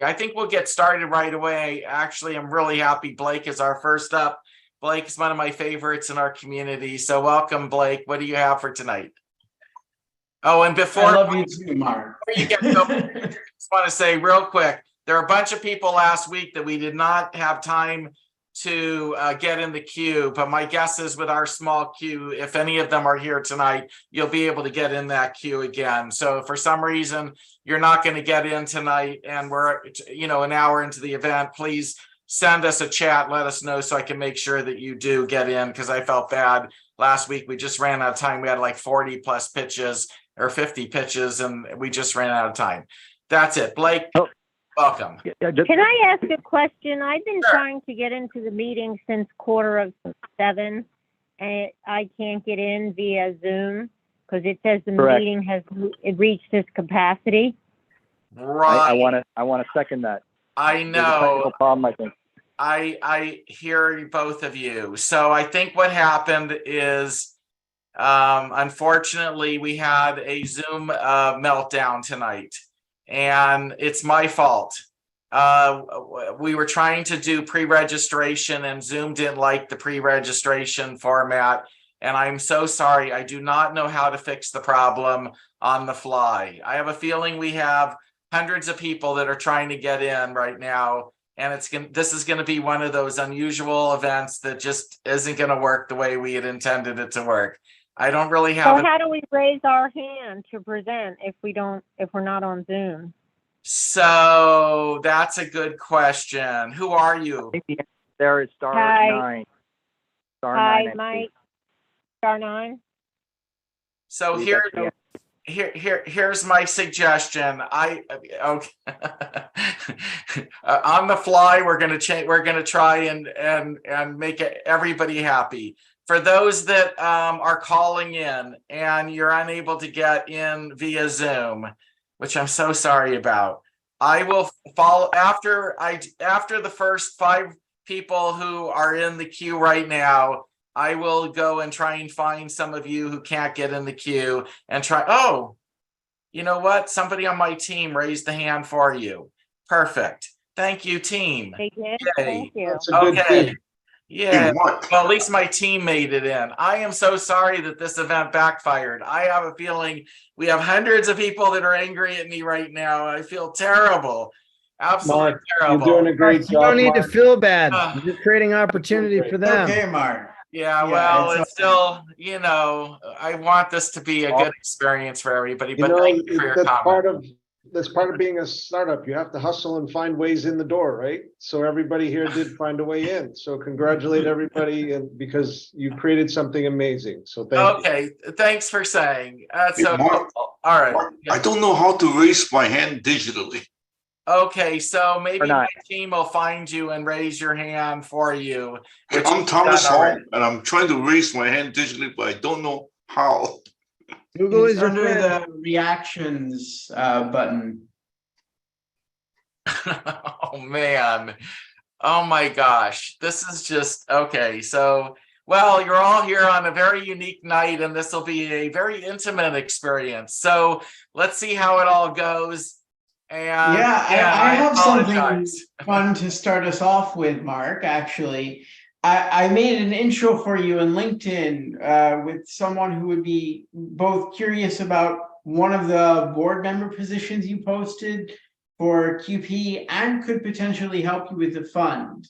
I think we'll get started right away. Actually, I'm really happy Blake is our first up. Blake is one of my favorites in our community. So welcome, Blake. What do you have for tonight? Oh, and I love you too, Mark. before you get going, I just want to say real quick, there are a bunch of people last week that we did not have time to get in the queue, but my guess is with our small queue, if any of them are here tonight, you'll be able to get in that queue again. So if for some reason you're not going to get in tonight and we're an hour into the event, please send us a chat, let us know so I can make sure that you do get in, because I felt bad last week. We just ran out of time. We had like 40 plus pitches or 50 pitches and we just ran out of time. That's it. Blake, welcome. Can I ask a question? I've been Sure. trying to get into the meeting since 6:45, and I can't get in via Zoom because it says the Correct. meeting has reached its capacity. Right. I want to second that. I There's a technical know. problem, I think. I hear both of you. So I think what happened is, unfortunately, we had a Zoom meltdown tonight, and it's my fault. We were trying to do pre-registration, and Zoom didn't like the pre-registration format. And I'm so sorry. I do not know how to fix the problem on the fly. I have a feeling we have hundreds of people that are trying to get in right now. And this is going to be one of those unusual events that just isn't going to work the way we had intended it to work. I don't really have. So how do we raise our hand to present if we're not on Zoom? So that's a good question. Who are you? I think the answer there is star Hi. 9. Star Hi, 9. Mike. Star 9. So Believe that's the here's my suggestion. On the fly, we're going to change. We're going to try and make everybody happy. For those that are calling in and you're unable to get in via Zoom, which I'm so sorry about, I will follow after the first 5 people who are in the queue right now. I will go and try and find some of you who can't get in the queue and try. Oh, you know what? Somebody on my team raised the hand for you. Perfect. Thank you, team. They did? Yay. Thank you. That's a good Okay. thing. Yeah. Hey, Mark. Well, at least my team made it in. I am so sorry that this event backfired. I have a feeling we have hundreds of people that are angry at me right now. I feel terrible. Absolutely Mark, terrible. you're doing a great You job. don't need to Mark. feel bad. Uh, You're creating opportunity for them. Okay, Mark. Yeah, Yeah, well, it's it's still, I want this to be a good experience for everybody, You but know, thank you for your that's comment. that's part of being a startup. You have to hustle and find ways in the door, right? So everybody here did find a way in. So congratulate everybody, and because you created something amazing. So thank you. Okay, thanks for saying. That's Hey, so Mark. cool. All right. Mark, I don't know how to raise my hand digitally. Okay, so maybe Or not. my team will find you and raise your hand for you. which I'm you've Thomas done Hall, already. and I'm trying to raise my hand digitally, but I don't know how. Google is It's your under friend. the reactions button. Oh man. Oh my gosh. This is just okay. So, well, you're all here on a very unique night, and this will be a very intimate experience. So let's see how it all goes. And Yeah, I have something apologize. fun to start us off with, Mark, actually. I made an intro for you in LinkedIn with someone who would be both curious about one of the board member positions you posted for QP and could potentially help you with the fund.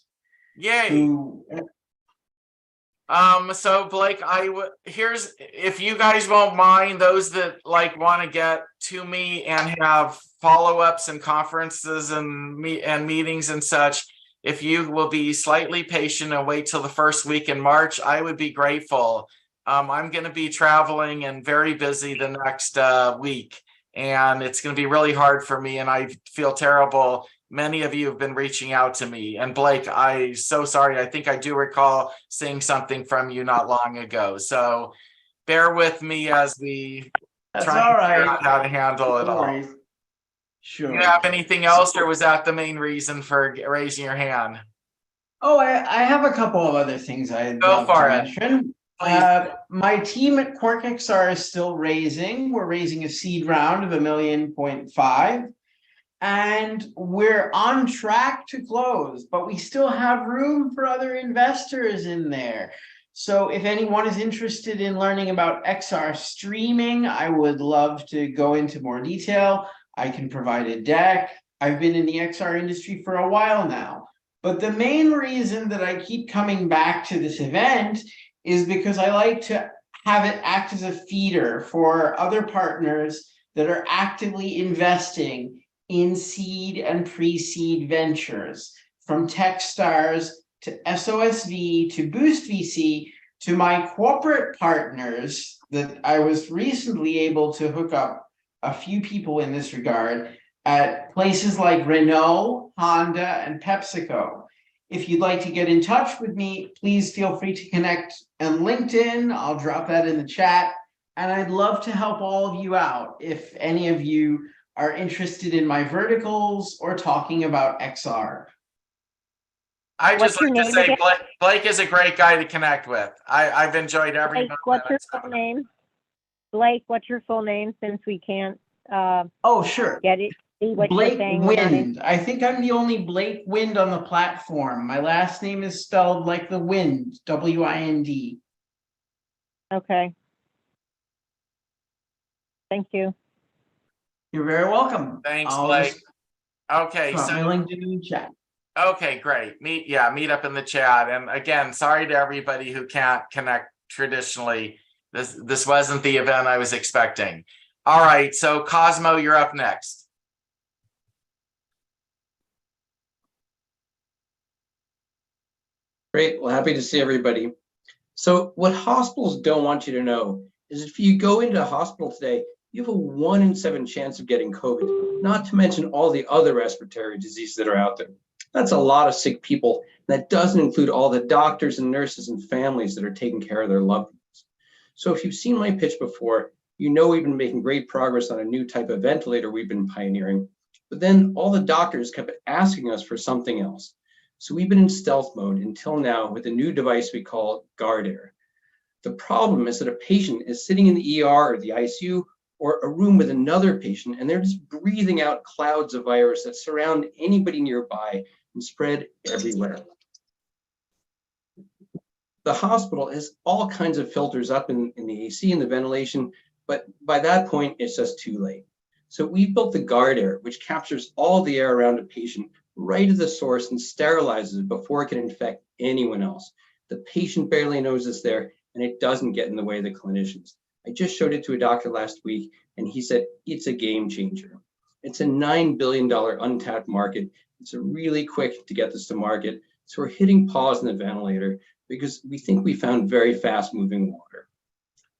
Yay. Who, So Blake, here's, if you guys won't mind, those that want to get to me and have follow-ups and conferences and meetings and such, if you will be slightly patient and wait till the first week in March, I would be grateful. I'm going to be traveling and very busy the next week, and it's going to be really hard for me, and I feel terrible. Many of you have been reaching out to me, and Blake, I'm so sorry. I think I do recall seeing something from you not long ago. So bear with me as we that's try all to figure right. out how to handle it No all. worries. Sure. Do you have anything else, or was that the main reason for raising your hand? Oh, I have a couple of other things I'd Go love to for it. mention. Please. My team at QuarkXR is still raising. We're raising a seed round of $1.5 million. and we're on track to close, but we still have room for other investors in there. So if anyone is interested in learning about XR streaming, I would love to go into more detail. I can provide a deck. I've been in the XR industry for a while now. But the main reason that I keep coming back to this event is because I like to have it act as a feeder for other partners that are actively investing in seed and pre-seed ventures, from Techstars to SOSV to Boost VC to my corporate partners that I was recently able to hook up a few people in this regard at places like Renault, Honda, and PepsiCo. If you'd like to get in touch with me, please feel free to connect on LinkedIn. I'll drop that in the chat. And I'd love to help all of you out if any of you are interested in my verticals or talking about XR. I just What's your like to name say again? Blake is a great guy to connect with. I've enjoyed every Blake, moment what's of your it, full so. name? Blake, what's your full name, since we can't Oh, sure. get it, see what you're Blake saying without it? Wind. I think I'm the only Blake Wind on the platform. My last name is spelled like the wind, W-I-N-D. Okay. Thank you. You're very welcome. Thanks, I'll Blake. just Okay, drop my so, LinkedIn in the chat. okay, great. Meet up in the chat. And again, sorry to everybody who can't connect traditionally. This wasn't the event I was expecting. All right, so Cosmo, you're up next. Great. Well, happy to see everybody. So what hospitals don't want you to know is if you go into a hospital today, you have a 1 in 7 chance of getting COVID, not to mention all the other respiratory diseases that are out there. That's a lot of sick people. And that doesn't include all the doctors and nurses and families that are taking care of their loved ones. So if you've seen my pitch before, you know we've been making great progress on a new type of ventilator we've been pioneering. But then all the doctors kept asking us for something else. So we've been in stealth mode until now with a new device we call GuardAir. The problem is that a patient is sitting in the ER or the ICU or a room with another patient, and they're just breathing out clouds of virus that surround anybody nearby and spread everywhere. The hospital has all kinds of filters up in the AC and the ventilation, but by that point, it's just too late. So we built the GuardAir, which captures all the air around a patient right at the source and sterilizes it before it can infect anyone else. The patient barely knows it's there, and it doesn't get in the way of the clinicians. I just showed it to a doctor last week, and he said it's a game changer. It's a $9 billion untapped market. It's really quick to get this to market. So we're hitting pause in the ventilator because we think we found very fast moving water.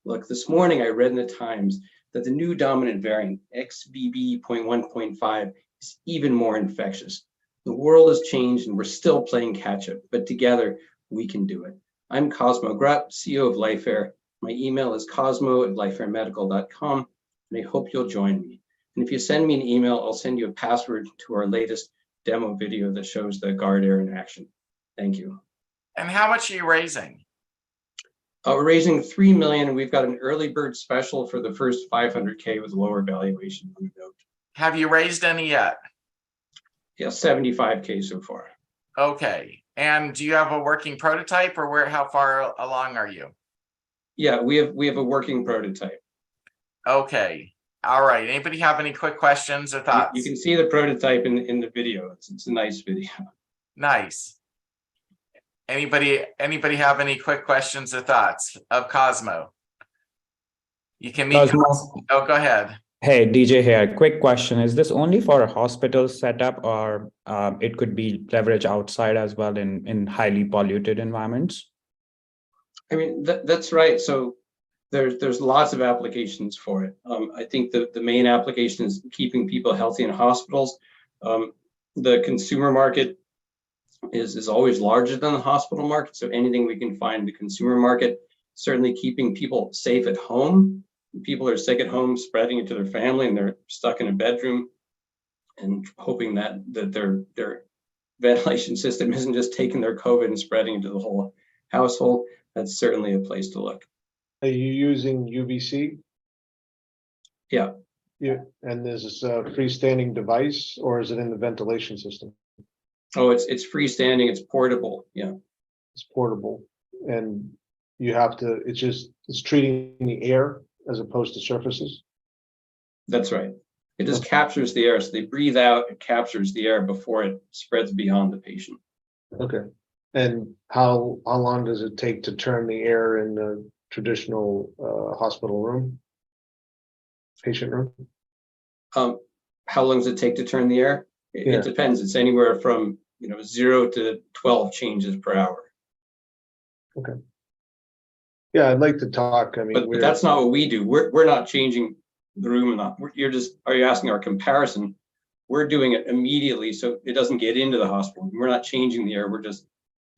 Look, this morning I read in the Times that the new dominant variant, XBB.1.5, is even more infectious. The world has changed and we're still playing catch up, but together we can do it. I'm Cosmo Grupp, CEO of LifeAir. My email is cosmo@lifeairmedical.com, and I hope you'll join me. And if you send me an email, I'll send you a password to our latest demo video that shows the GuardAir in action. Thank you. And how much are you raising? We're raising $3 million, and we've got an early bird special for the first 500K with lower valuation on the note. Have you raised any yet? Yeah, 75K so far. Okay. And do you have a working prototype, or how far along are you? Yeah, we have a working prototype. Okay. All right. Anybody have any quick questions or thoughts? You can see the prototype in the video. It's a nice video. Nice. Anybody have any quick questions or thoughts of Cosmo? You can meet. Cosmo. Oh, go ahead. Hey, DJ here. Quick question. Is this only for a hospital setup, or it could be leveraged outside as well in highly polluted environments? I mean, that's right. So there's lots of applications for it. I think the main application is keeping people healthy in hospitals. The consumer market is always larger than the hospital market. So anything we can find in the consumer market, certainly keeping people safe at home. People are sick at home, spreading it to their family, and they're stuck in a bedroom, and hoping that their ventilation system isn't just taking their COVID and spreading it to the whole household. That's certainly a place to look. Are you using UVC? Yeah. Yeah, and is this a freestanding device or is it in the ventilation system? Oh, it's freestanding, it's portable, yeah. It's portable and you have to, it's treating the air as opposed to surfaces. That's right. It just Okay. captures the air. So they breathe out, it captures the air before it spreads beyond the patient. Okay. And how long does it take to turn the air in the traditional hospital room? Patient room? How long does it take to turn the air? Yeah. It depends. It's anywhere from 0 to 12 changes per hour. Okay. Yeah, I'd like to talk. I mean, But that's not what we do. We're not changing the room. Are you asking our comparison? We're doing it immediately so it doesn't get into the hospital. We're not changing the air. We're just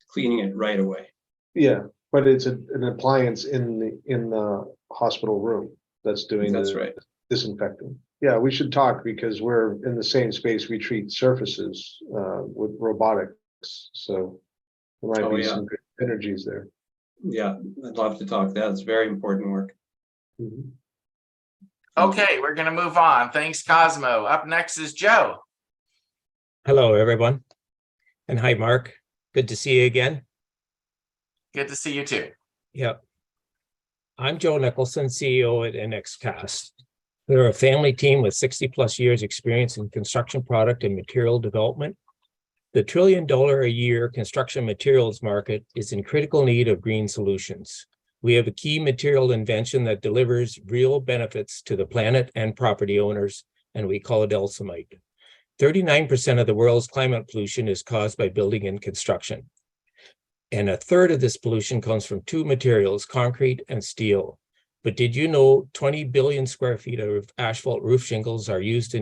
cleaning it right away. Yeah, but it's an appliance in the hospital room that's doing That's the right. disinfecting. Yeah, we should talk because we're in the same space. We treat surfaces with robotics, so there might Oh, be yeah. some good synergies there. Yeah, I'd love to talk. That's very important work. Mhm. Okay, we're gonna move on. Thanks, Cosmo. Up next is Joe. Hello, everyone. And hi, Mark. Good to see you again. Good to see you too. Yep. I'm Joe Nicholson, CEO at NXCast. We're a family team with 60+ years experience in construction product and material development. The $1 trillion a year construction materials market is in critical need of green solutions. We have a key material invention that delivers real benefits to the planet and property owners, and we call it Elsamite. 39% of the world's climate pollution is caused by building and construction. And 1/3 of this pollution comes from two materials, concrete and steel. But did you know 20 billion square feet of asphalt roof shingles are used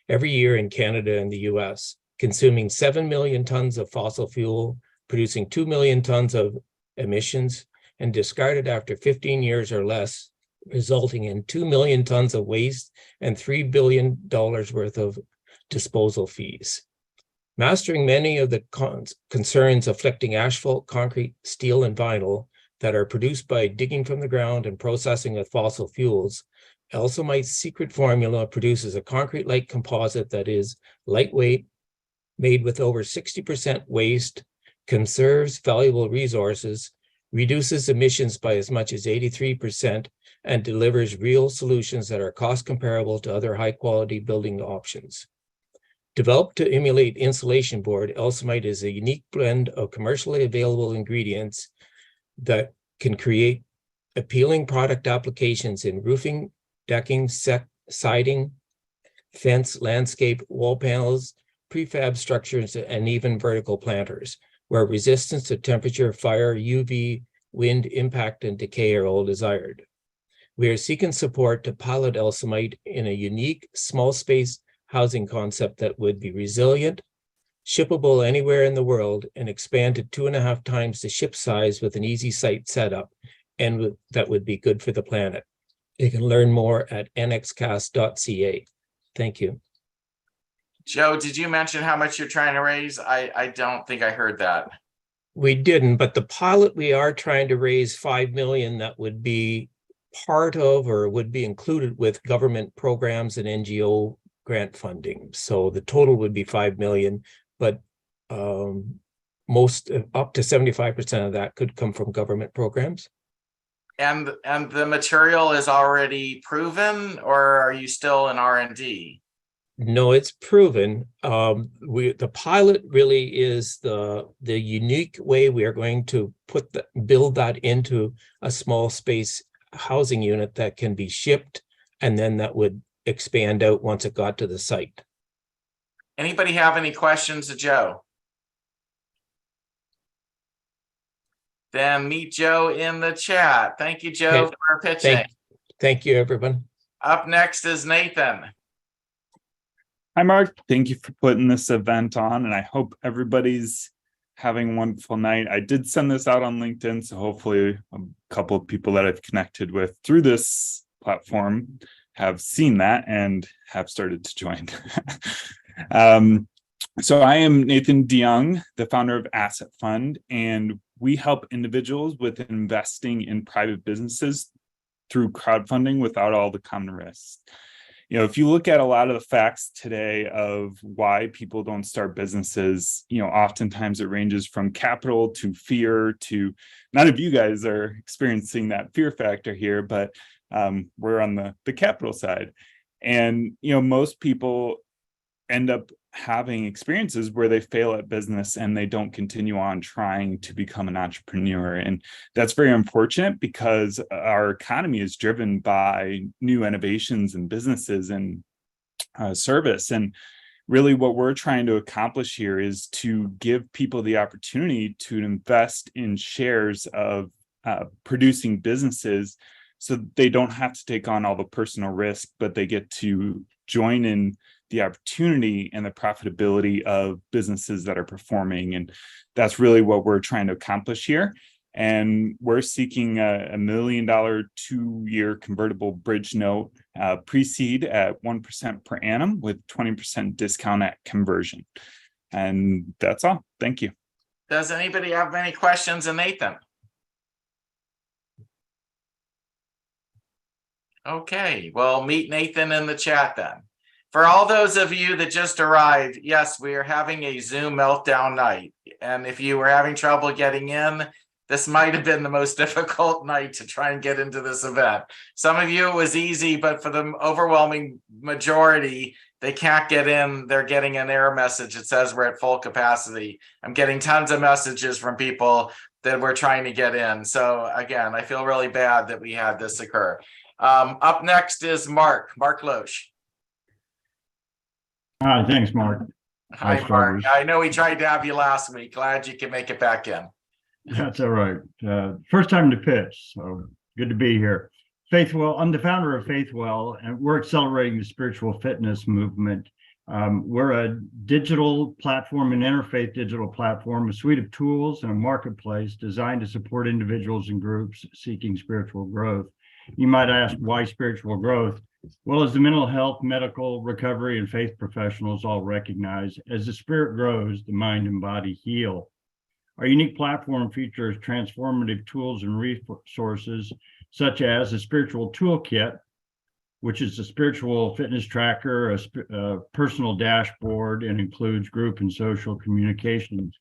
every year in Canada and the US, consuming 7 million tons of fossil fuel, producing 2 million tons of emissions, and discarded after 15 years or less, resulting in 2 million tons of waste and $3 billion worth of disposal fees. Mastering many of the concerns afflicting asphalt, concrete, steel, and vinyl that are produced by digging from the ground and processing with fossil fuels, Elsamite's secret formula produces a concrete-like composite that is lightweight, made with over 60% waste, conserves valuable resources, reduces emissions by as much as 83%, and delivers real solutions that are cost comparable to other high-quality building options. Developed to emulate insulation board, Elsamite is a unique blend of commercially available ingredients that can create appealing product applications in roofing, decking, siding, fence, landscape, wall panels, prefab structures, and even vertical planters, where resistance to temperature, fire, UV, wind, impact, and decay are all desired. We are seeking support to pilot Elsamite in a unique small space housing concept that would be resilient, shippable anywhere in the world, and expand to 2.5 times the ship size with an easy site setup, and that would be good for the planet. You can learn more at nxcast.ca. Thank you. Joe, did you mention how much you're trying to raise? I don't think I heard that. We didn't, but the pilot, we are trying to raise 5 million that would be part of or would be included with government programs and NGO grant funding. So the total would be 5 million, but most up to 75% of that could come from government programs. And the material is already proven, or are you still in R&D? No, it's proven. The pilot really is the unique way we are going to build that into a small space housing unit that can be shipped, and then that would expand out once it got to the site. Anybody have any questions of Joe? Then meet Joe in the chat. Thank you, Joe, Okay. for pitching. Thank you, everyone. Up next is Nathan. Hi, Mark. Thank you for putting this event on, and I hope everybody's having a wonderful night. I did send this out on LinkedIn, so hopefully a couple of people that I've connected with through this platform have seen that and have started to join. So I am Nathan DeYoung, the founder of Asset Fund, and we help individuals with investing in private businesses through crowdfunding without all the common risks. if you look at a lot of the facts today of why people don't start businesses, oftentimes it ranges from capital to fear to, none of you guys are experiencing that fear factor here, but we're on the capital side. And, most people end up having experiences where they fail at business and they don't continue on trying to become an entrepreneur. And that's very unfortunate because our economy is driven by new innovations and businesses and service. And really what we're trying to accomplish here is to give people the opportunity to invest in shares of producing businesses so they don't have to take on all the personal risk, but they get to join in the opportunity and the profitability of businesses that are performing. And that's really what we're trying to accomplish here. And we're seeking a $1 million 2-year convertible bridge note pre-seed at 1% per annum with 20% discount at conversion. And that's all. Thank you. Does anybody have any questions of Nathan? Okay, well, meet Nathan in the chat then. For all those of you that just arrived, yes, we are having a Zoom meltdown night. And if you were having trouble getting in, this might have been the most difficult night to try and get into this event. Some of you it was easy, but for the overwhelming majority, they can't get in. They're getting an error message. It says we're at full capacity. I'm getting tons of messages from people that we're trying to get in. So again, I feel really bad that we had this occur. Up next is Mark Loesch. Hi, thanks, Mark. Hi, Mark. I know we tried to have you last week. Glad you can make it back in. That's all right. First time to pitch, so good to be here. Faithwell, I'm the founder of Faithwell, and we're accelerating the spiritual fitness movement. We're a digital platform, an interfaith digital platform, a suite of tools and a marketplace designed to support individuals and groups seeking spiritual growth. You might ask, why spiritual growth? Well, as the mental health, medical, recovery, and faith professionals all recognize, as the spirit grows, the mind and body heal. Our unique platform features transformative tools and resources, such as a spiritual toolkit, which is a spiritual fitness tracker, a personal dashboard, and includes group and social communications.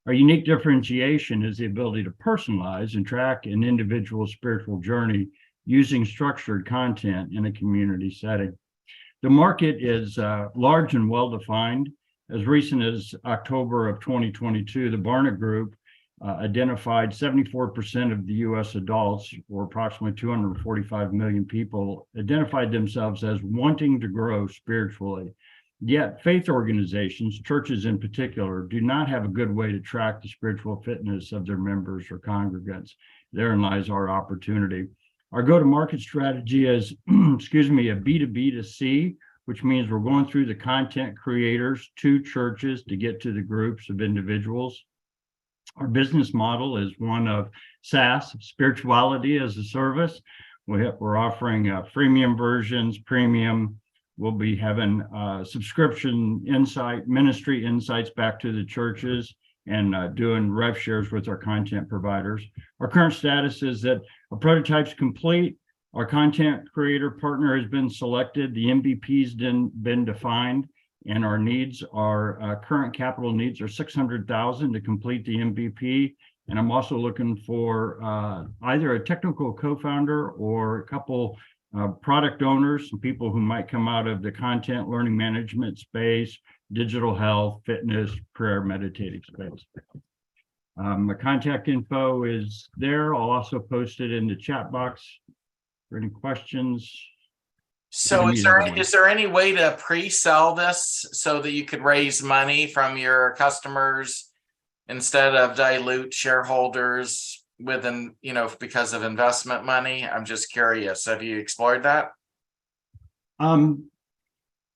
Our unique differentiation is the ability to personalize and track an individual's spiritual journey using structured content in a community setting. The market is large and well-defined. As recent as October of 2022, the Barna Group identified 74% of the US adults, or approximately 245 million people, identified themselves as wanting to grow spiritually. Yet faith organizations, churches in particular, do not have a good way to track the spiritual fitness of their members or congregants. Therein lies our opportunity. Our go-to-market strategy is, a B2B2C, which means we're going through the content creators to churches to get to the groups of individuals. Our business model is one of SaaS, spirituality as a service. We're offering freemium versions, premium. We'll be having subscription ministry insights back to the churches, and doing rev shares with our content providers. Our current status is that a prototype's complete. Our content creator partner has been selected. The MVP's been defined, and our needs are current capital needs are $600,000 to complete the MVP. And I'm also looking for either a technical co-founder or a couple product owners, some people who might come out of the content learning management space, digital health, fitness, prayer, meditating space. My contact info is there. I'll also post it in the chat box for any questions. So is there any way to pre-sell this so that you could raise money from your customers instead of dilute shareholders within, because of investment money? I'm just curious. Have you explored that?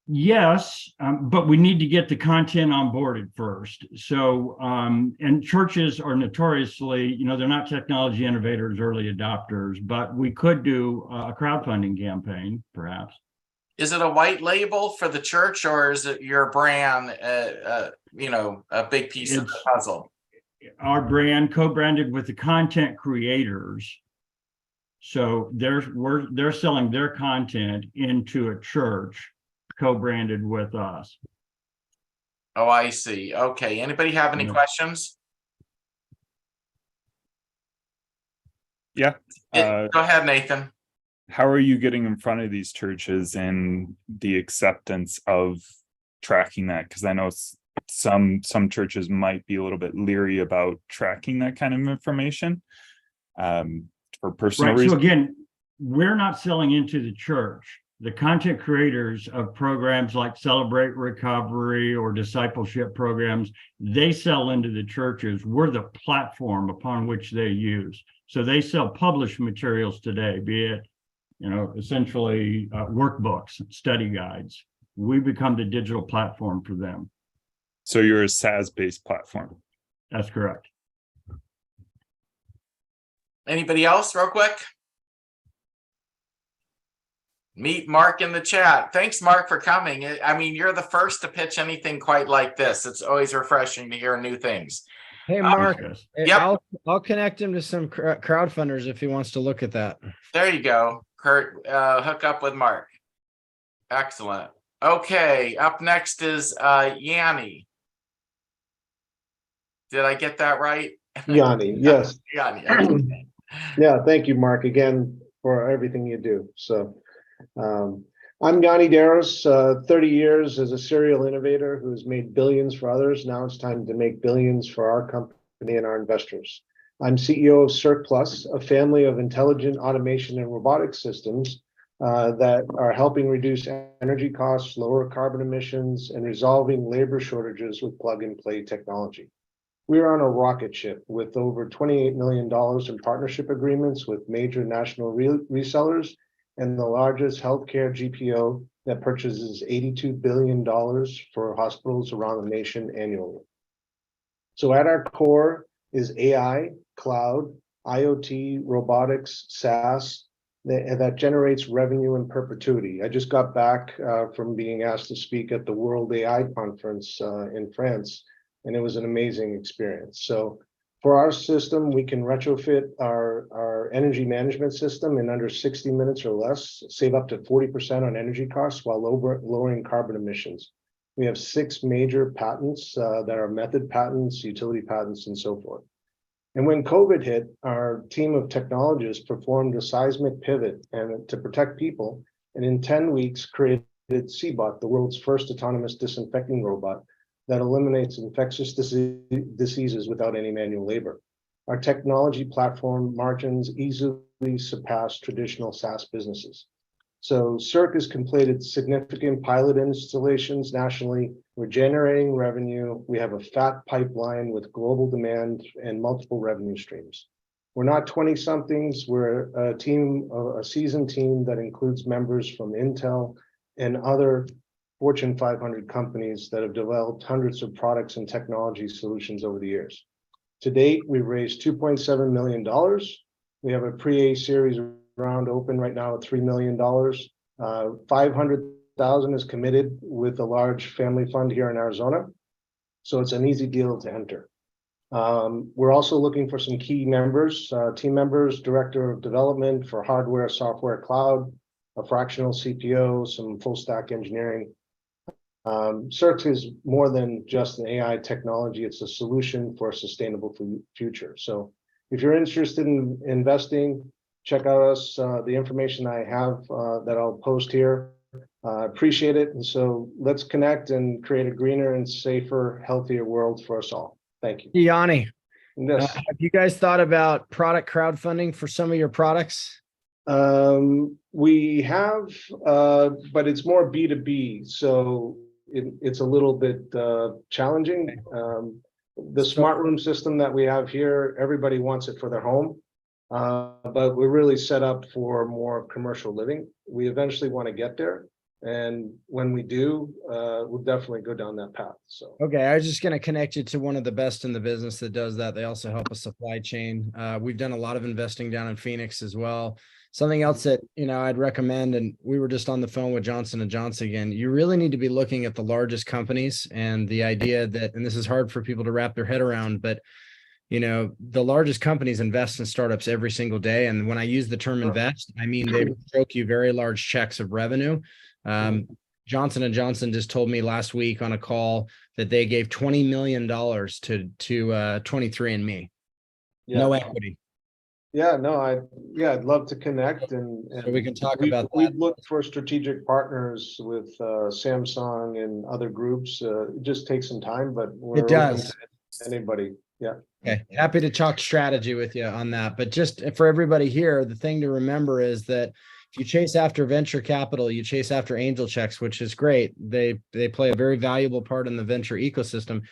Yes, but we need to get the content onboarded first. So, and churches are notoriously, they're not technology innovators, early adopters, but we could do a crowdfunding campaign, perhaps. Is it a white label for the church, or is it your brand, a big piece of the puzzle? Our brand co-branded with the content creators So they're selling their content into a church co-branded with us. Oh, I see. Okay. Anybody have any Yeah. questions? Yeah. Go ahead, Nathan. How are you getting in front of these churches and the acceptance of tracking that? Because I know some churches might be a little bit leery about tracking that kind of information for personal Right. So reasons. again, we're not selling into the church. The content creators of programs like Celebrate Recovery or discipleship programs, they sell into the churches. We're the platform upon which they use. So they sell published materials today, be it, essentially workbooks, study guides. We become the digital platform for them. So you're a SaaS-based platform. That's correct. Anybody else real quick? Meet Mark in the chat. Thanks, Mark, for coming. I mean, you're the first to pitch anything quite like this. It's always refreshing to hear new things. Hey, Mark, Yep. I'll connect him to some crowdfunders if he wants to look at that. There you go, Kurt. Hook up with Mark. Excellent. Okay, up next is Yanni. Did I get that right? Yanni, yes. Yanni. Okay. Yeah, thank you, Mark, again, for everything you do. So I'm Yanni Deros, 30 years as a serial innovator who has made billions for others. Now it's time to make billions for our company and our investors. I'm CEO of Circ Plus, a family of intelligent automation and robotics systems that are helping reduce energy costs, lower carbon emissions, and resolving labor shortages with plug-and-play technology. We're on a rocket ship with over $28 million in partnership agreements with major national resellers and the largest healthcare GPO that purchases $82 billion for hospitals around the nation annually. So at our core is AI, cloud, IoT, robotics, SaaS, that generates revenue in perpetuity. I just got back from being asked to speak at the World AI Conference in France, and it was an amazing experience. So for our system, we can retrofit our energy management system in under 60 minutes or less, save up to 40% on energy costs while lowering carbon emissions. We have 6 major patents that are method patents, utility patents, and so forth. And when COVID hit, our team of technologists performed a seismic pivot and to protect people, and in 10 weeks created CBOT, the world's first autonomous disinfecting robot that eliminates infectious diseases without any manual labor. Our technology platform margins easily surpass traditional SaaS businesses. So Circ has completed significant pilot installations nationally. We're generating revenue. We have a fat pipeline with global demand and multiple revenue streams. We're not 20-somethings. We're a seasoned team that includes members from Intel and other Fortune 500 companies that have developed hundreds of products and technology solutions over the years. To date, we've raised $2.7 million. We have a pre-A series round open right now at $3 million. 500,000 is committed with a large family fund here in Arizona. So it's an easy deal to enter. We're also looking for some key members, team members, director of development for hardware, software, cloud, a fractional CPO, some full stack engineering. Circ is more than just an AI technology. It's a solution for a sustainable future. So if you're interested in investing, check out us, the information I have that I'll post here. Appreciate it. And so let's connect and create a greener and safer, healthier world for us all. Thank you. Yanni, Yes. have you guys thought about product crowdfunding for some of your products? We have, but it's more B2B. So it's a little bit challenging. The smart room system that we have here, everybody wants it for their home. But we're really set up for more commercial living. We eventually want to get there. And when we do, we'll definitely go down that path. So Okay, I was just going to connect you to one of the best in the business that does that. They also help a supply chain. We've done a lot of investing down in Phoenix as well. Something else that, I'd recommend, and we were just on the phone with Johnson & Johnson again, you really need to be looking at the largest companies and the idea that, and this is hard for people to wrap their head around, but you know, the largest companies invest in startups every single day. And when I use the term invest, I mean, they stroke you very large checks of revenue. Johnson & Johnson just told me last week on a call that they gave $20 million to 23andMe. Yeah. No equity. Yeah, no, I'd love to connect and So we can talk we, about we've that. looked for strategic partners with Samsung and other groups. It just takes some time, but we're It does. open to anybody. Yeah. Okay, happy to talk strategy with you on that. But just for everybody here, the thing to remember is that if you chase after venture capital, you chase after angel checks, which is great. They play a very valuable part in the venture ecosystem.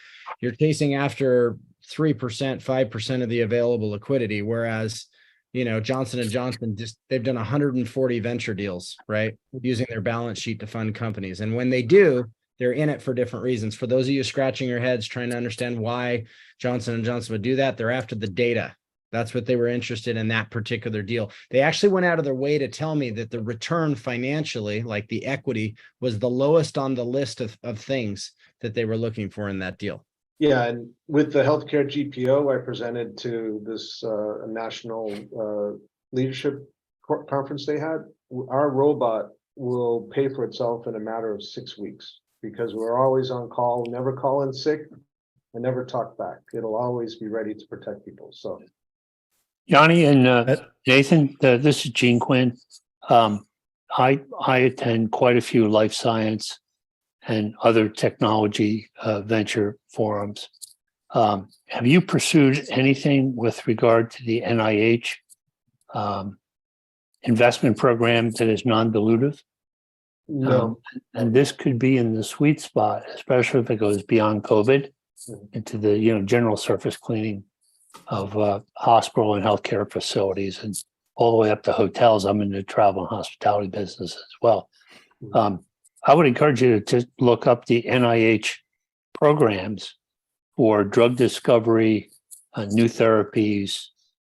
You're chasing after 3%, 5% of the available liquidity, whereas, you know, Johnson & Johnson they've done 140 venture deals, right? Using their balance sheet to fund companies. And when they do, they're in it for different reasons. For those of you scratching your heads trying to understand why Johnson & Johnson would do that, they're after the data. That's what they were interested in that particular deal. They actually went out of their way to tell me that the return financially, like the equity, was the lowest on the list of things that they were looking for in that deal. Yeah, and with the healthcare GPO, I presented to this national leadership conference they had. Our robot will pay for itself in a matter of 6 weeks because we're always on call, never call in sick, and never talk back. It'll always be ready to protect people. So, Yanni and Nathan, this is Gene Quinn. I attend quite a few life science and other technology venture forums. Have you pursued anything with regard to the NIH investment program that is non-dilutive? no. And this could be in the sweet spot, especially if it goes beyond COVID into the general surface cleaning of hospital and healthcare facilities and all the way up to hotels. I'm in the travel and hospitality business as well. I would encourage you to look up the NIH programs for drug discovery, new therapies,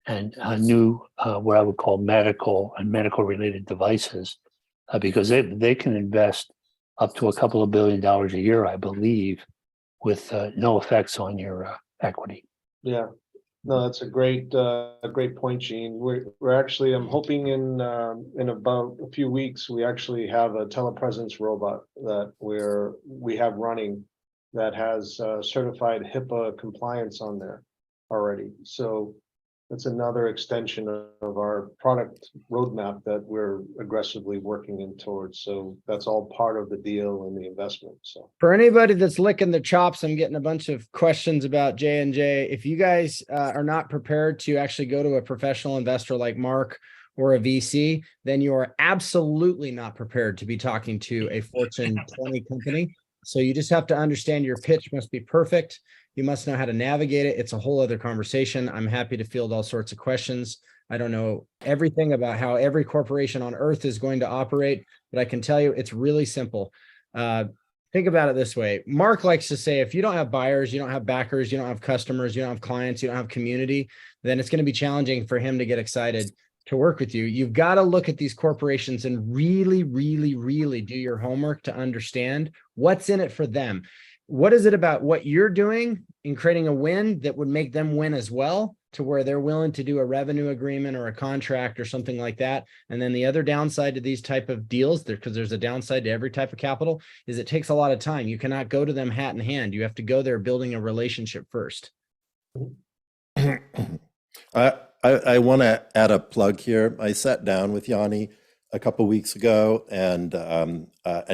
and new what I would call medical and medical related devices, because they can invest up to a couple of $1 billion a year, I believe, with no effects on your equity. Yeah, no, that's a great point, Gene. We're actually, I'm hoping in about a few weeks, we actually have a telepresence robot that we have running that has certified HIPAA compliance on there already. So that's another extension of our product roadmap that we're aggressively working in towards. So that's all part of the deal and the investment. So for anybody that's licking the chops, I'm getting a bunch of questions about J&J. If you guys are not prepared to actually go to a professional investor like Mark or a VC, then you are absolutely not prepared to be talking to a Fortune 20 company. So you just have to understand your pitch must be perfect. You must know how to navigate it. It's a whole other conversation. I'm happy to field all sorts of questions. I don't know everything about how every corporation on earth is going to operate, but I can tell you it's really simple. Think about it this way. Mark likes to say, if you don't have buyers, you don't have backers, you don't have customers, you don't have clients, you don't have community, then it's going to be challenging for him to get excited to work with you. You've got to look at these corporations and really, really, really do your homework to understand what's in it for them. What is it about what you're doing in creating a win that would make them win as well, to where they're willing to do a revenue agreement or a contract or something like that? And then the other downside to these type of deals, because there's a downside to every type of capital, is it takes a lot of time. You cannot go to them hat in hand. You have to go there building a relationship first. I want to add a plug here. I sat down with Yanni a couple of weeks ago, and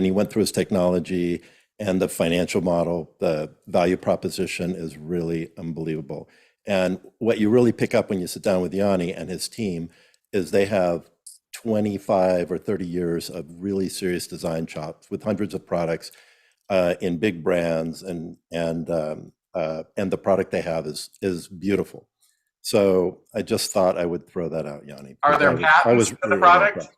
he went through his technology and the financial model. The value proposition is really unbelievable. And what you really pick up when you sit down with Yanni and his team is they have 25 or 30 years of really serious design chops with hundreds of products in big brands, and the product they have is beautiful. So I just thought I would throw that out, Yanni. Are there patents for the product?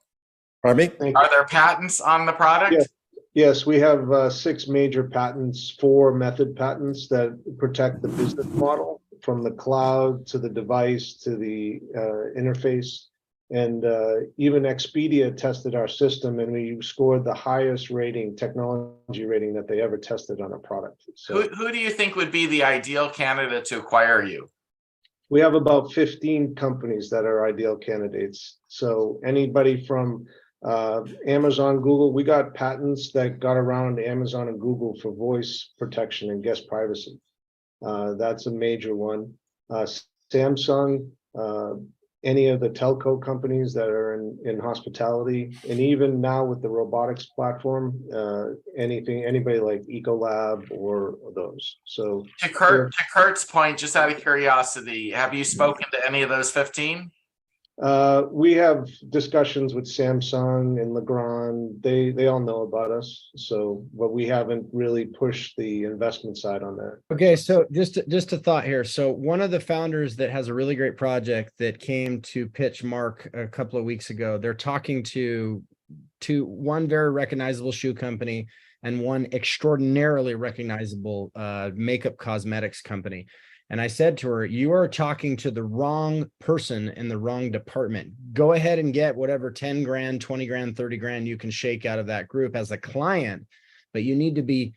Pardon me? Are there patents on the product? Yes, we have 6 major patents, 4 method patents that protect the business model from the cloud to the device to the interface. And even Expedia tested our system, and we scored the highest rating, technology rating, that they ever tested on a product. So, who do you think would be the ideal candidate to acquire you? We have about 15 companies that are ideal candidates. So anybody from Amazon, Google, we got patents that got around Amazon and Google for voice protection and guest privacy. That's a major one. Samsung, any of the telco companies that are in hospitality, and even now with the robotics platform, anybody like Ecolab or those. So To Kurt's point, just out of curiosity, have you spoken to any of those 15? we have discussions with Samsung and Legrand. They all know about us. So, but we haven't really pushed the investment side on that. Okay, so just a thought here. So one of the founders that has a really great project that came to pitch Mark a couple of weeks ago, they're talking to one very recognizable shoe company and one extraordinarily recognizable makeup cosmetics company. And I said to her, you are talking to the wrong person in the wrong department. Go ahead and get whatever 10 grand, 20 grand, 30 grand you can shake out of that group as a client, but you need to be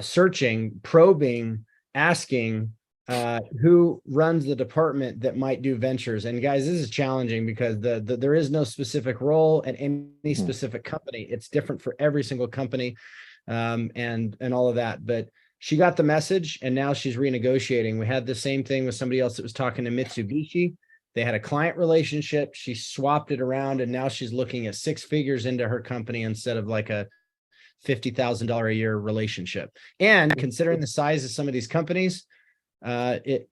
searching, probing, asking who runs the department that might do ventures. And guys, this is challenging because there is no specific role at any specific company. It's different for every single company and all of that. But she got the message and now she's renegotiating. We had the same thing with somebody else that was talking to Mitsubishi. They had a client relationship. She swapped it around and now she's looking at 6 figures into her company instead of like a $50,000 a year relationship. And considering the size of some of these companies, it's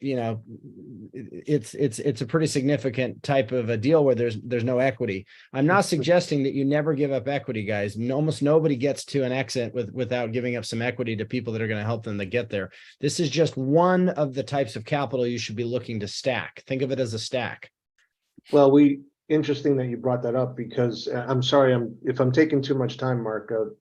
a pretty significant type of a deal where there's no equity. I'm not suggesting that you never give up equity, guys. Almost nobody gets to an exit without giving up some equity to people that are going to help them to get there. This is just one of the types of capital you should be looking to stack. Think of it as a stack. Well, interesting that you brought that up because I'm sorry, if I'm taking too much time, Mark, I'm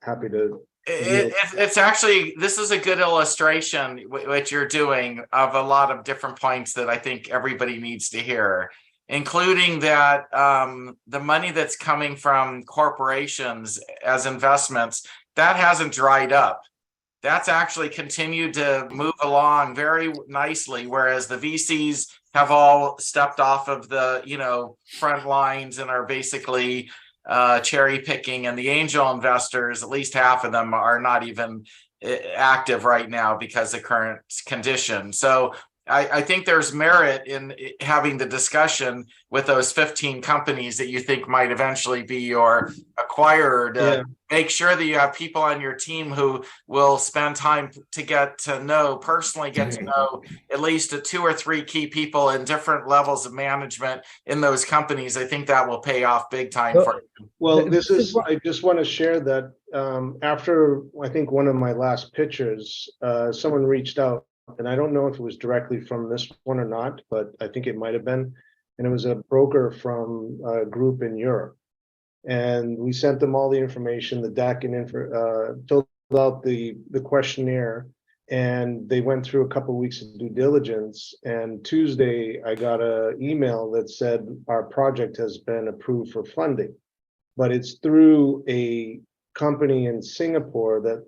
happy to. It's actually, this is a good illustration what you're doing of a lot of different points that I think everybody needs to hear, including that the money that's coming from corporations as investments, that hasn't dried up. That's actually continued to move along very nicely, whereas the VCs have all stepped off of the front lines and are basically cherry picking, and the angel investors, at least half of them, are not even active right now because of current conditions. So I think there's merit in having the discussion with those 15 companies that you think might eventually be your acquired. Make sure that you have people on your team who will spend time to personally get to know at least 2 or 3 key people in different levels of management in those companies. I think that will pay off big time for you. Well, I just want to share that after I think one of my last pitches, someone reached out. And I don't know if it was directly from this one or not, but I think it might have been. And it was a broker from a group in Europe. And we sent them all the information, the deck, and filled out the questionnaire. And they went through a couple of weeks of due diligence. And Tuesday, I got an email that said our project has been approved for funding. But it's through a company in Singapore that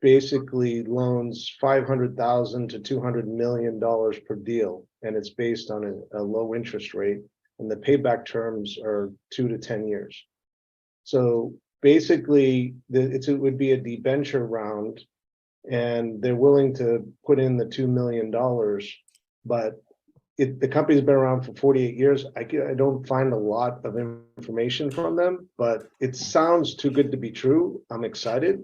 basically loans $500,000 to $200 million per deal, and it's based on a low interest rate, and the payback terms are 2 to 10 years. So basically, it would be a debenture round, and they're willing to put in the $2 million, but the company's been around for 48 years. I don't find a lot of information from them, but it sounds too good to be true. I'm excited.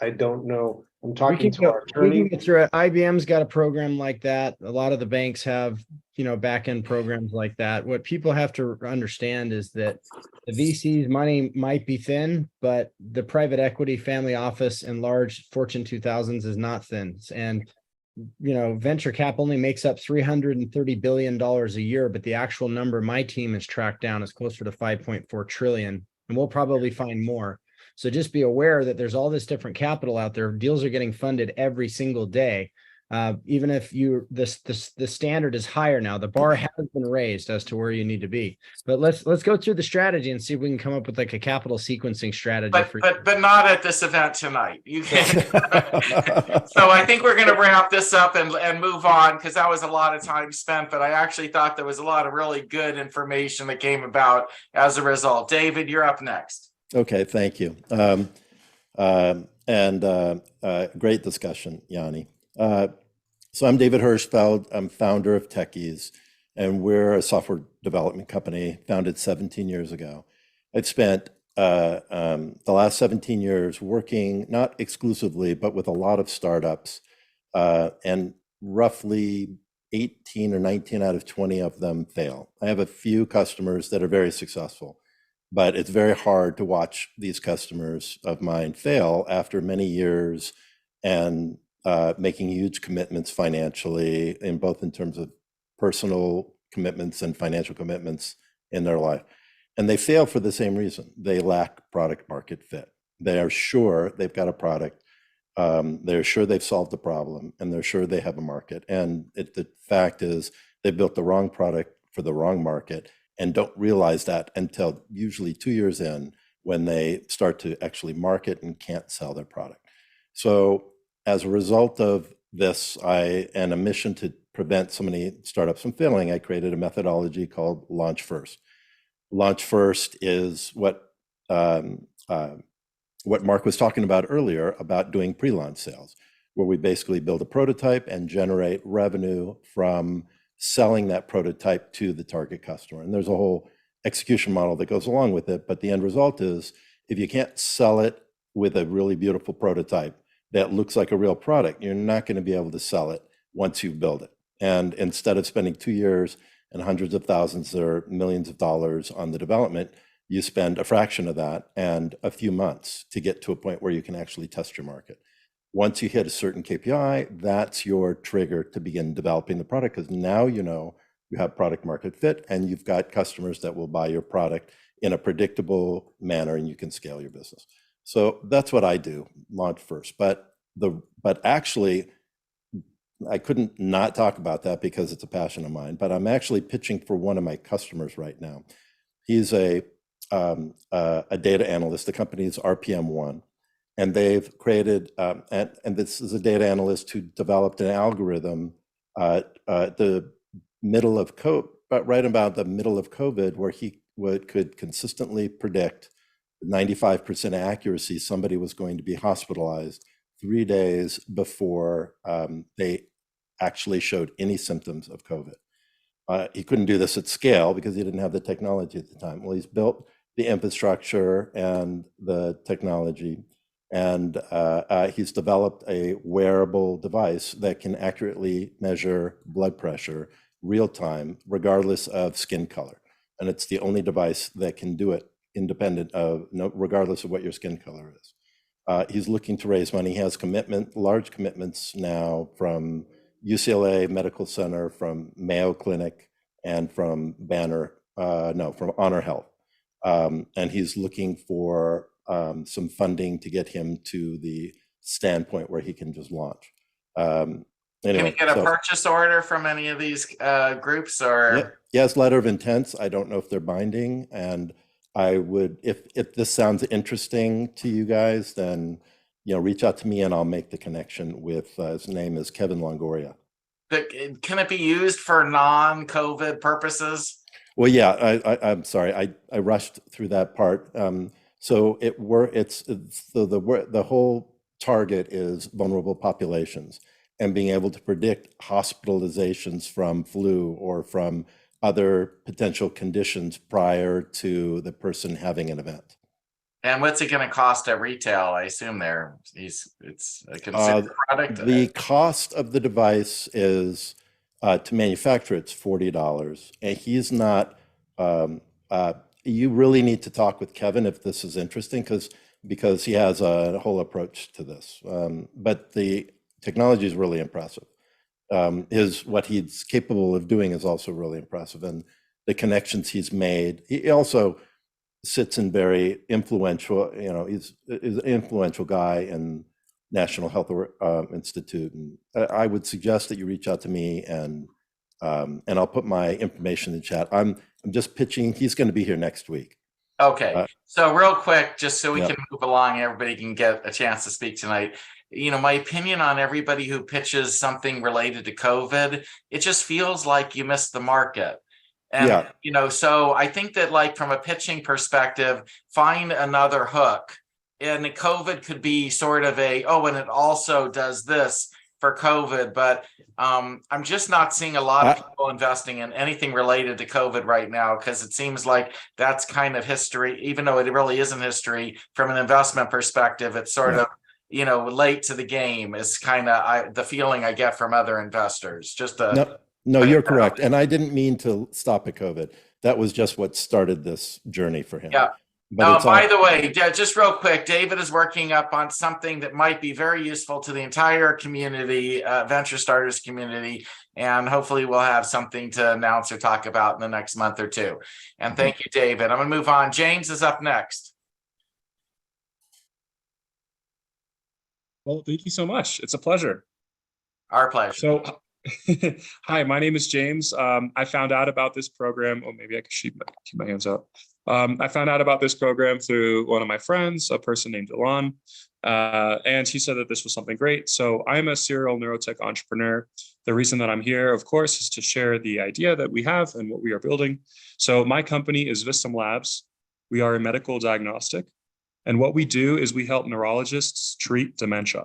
I don't know. I'm talking to our attorney. We can get through it. IBM's got a program like that. A lot of the banks have, back end programs like that. What people have to understand is that the VC's money might be thin, but the private equity family office and large Fortune 2000s is not thin. And venture cap only makes up $330 billion a year, but the actual number my team has tracked down is closer to 5.4 trillion, and we'll probably find more. So just be aware that there's all this different capital out there. Deals are getting funded every single day. Even if the standard is higher now, the bar has been raised as to where you need to be. But let's go through the strategy and see if we can come up with like a capital sequencing strategy but not at this event tonight. You can. So I think we're going to wrap this up and move on, because that was a lot of time spent. But I actually thought there was a lot of really good information that came about as a result. David, you're up next. Okay, thank you. Great discussion, Yanni. So I'm David Hirschfeld. I'm founder of Techies, and we're a software development company founded 17 years ago. I've spent the last 17 years working not exclusively, but with a lot of startups, and roughly 18 or 19 out of 20 of them fail. I have a few customers that are very successful, but it's very hard to watch these customers of mine fail after many years and making huge commitments financially, in both in terms of personal commitments and financial commitments in their life. And they fail for the same reason. They lack product market fit. They are sure they've got a product. They're sure they've solved the problem, and they're sure they have a market. And the fact is they built the wrong product for the wrong market and don't realize that until usually 2 years in, when they start to actually market and can't sell their product. So as a result of this, and a mission to prevent so many startups from failing, I created a methodology called Launch First. Launch First is what Mark was talking about earlier about doing pre-launch sales, where we basically build a prototype and generate revenue from selling that prototype to the target customer. And there's a whole execution model that goes along with it. But the end result is, if you can't sell it with a really beautiful prototype that looks like a real product, you're not going to be able to sell it once you build it. And instead of spending 2 years and hundreds of thousands or millions of dollars on the development, you spend a fraction of that and a few months to get to a point where you can actually test your market. Once you hit a certain KPI, that's your trigger to begin developing the product, because now you know you have product market fit and you've got customers that will buy your product in a predictable manner, and you can scale your business. So that's what I do, Launch First. But actually, I couldn't not talk about that because it's a passion of mine. But I'm actually pitching for one of my customers right now. He's a data analyst. The company is RPM1. And they've created, and this is a data analyst who developed an algorithm at the middle of COVID, but right about the middle of COVID, where he could consistently predict 95% accuracy somebody was going to be hospitalized 3 days before they actually showed any symptoms of COVID. He couldn't do this at scale because he didn't have the technology at the time. Well, he's built the infrastructure and the technology, and he's developed a wearable device that can accurately measure blood pressure real time, regardless of skin color. And it's the only device that can do it independent of, regardless of what your skin color is. He's looking to raise money. He has large commitments now from UCLA Medical Center, from Mayo Clinic, and from from Honor Health. And he's looking for some funding to get him to the standpoint where he can just launch. Anyway, can you get a purchase order from any of these groups, or? Yeah, he has letter of intents. I don't know if they're binding, and I would, if this sounds interesting to you guys, then reach out to me and I'll make the connection with. His name is Kevin Longoria. Can it be used for non-COVID purposes? Well, yeah. I'm sorry. I rushed through that part. So the whole target is vulnerable populations, and being able to predict hospitalizations from flu or from other potential conditions prior to the person having an event. And what's it going to cost at retail? I assume it's a consumer product. The cost of the device is to manufacture. It's $40, and he's not. You really need to talk with Kevin if this is interesting, because he has a whole approach to this. But the technology is really impressive. What he's capable of doing is also really impressive, and the connections he's made. He also sits in very influential. He's an influential guy in National Health Institute. And I would suggest that you reach out to me, and I'll put my information in the chat. I'm just pitching. He's going to be here next week. Okay, so real quick, just so we yeah. can move along, everybody can get a chance to speak tonight. You know, my opinion on everybody who pitches something related to COVID, it just feels like you missed the market. And, Yeah. you know, so I think that, like, from a pitching perspective, find another hook. And COVID could be sort of a, oh, and it also does this for COVID, but I'm just not seeing a lot of people investing in anything related to COVID right now, because it seems like that's kind of history, even though it really isn't history from an investment perspective. It's sort of, you know, late to the game is kind of the feeling I get from other investors. Just a no, you're correct. And I didn't mean to stop at COVID. That was just what started this journey for him. Yeah. But By the way, just real quick, David is working up on something that might be very useful to the entire community, venture starters community, and hopefully we'll have something to announce or talk about in the next month or two. And thank you, David. I'm going to move on. James is up next. Well, thank you so much. It's a pleasure. Our pleasure. So, hi, my name is James. I found out about this program. Oh, maybe I could keep my hands up. I found out about this program through one of my friends, a person named Elon, and he said that this was something great. So I'm a serial neurotech entrepreneur. The reason that I'm here, of course, is to share the idea that we have and what we are building. So my company is Vistum Labs. We are a medical diagnostic. And what we do is we help neurologists treat dementia.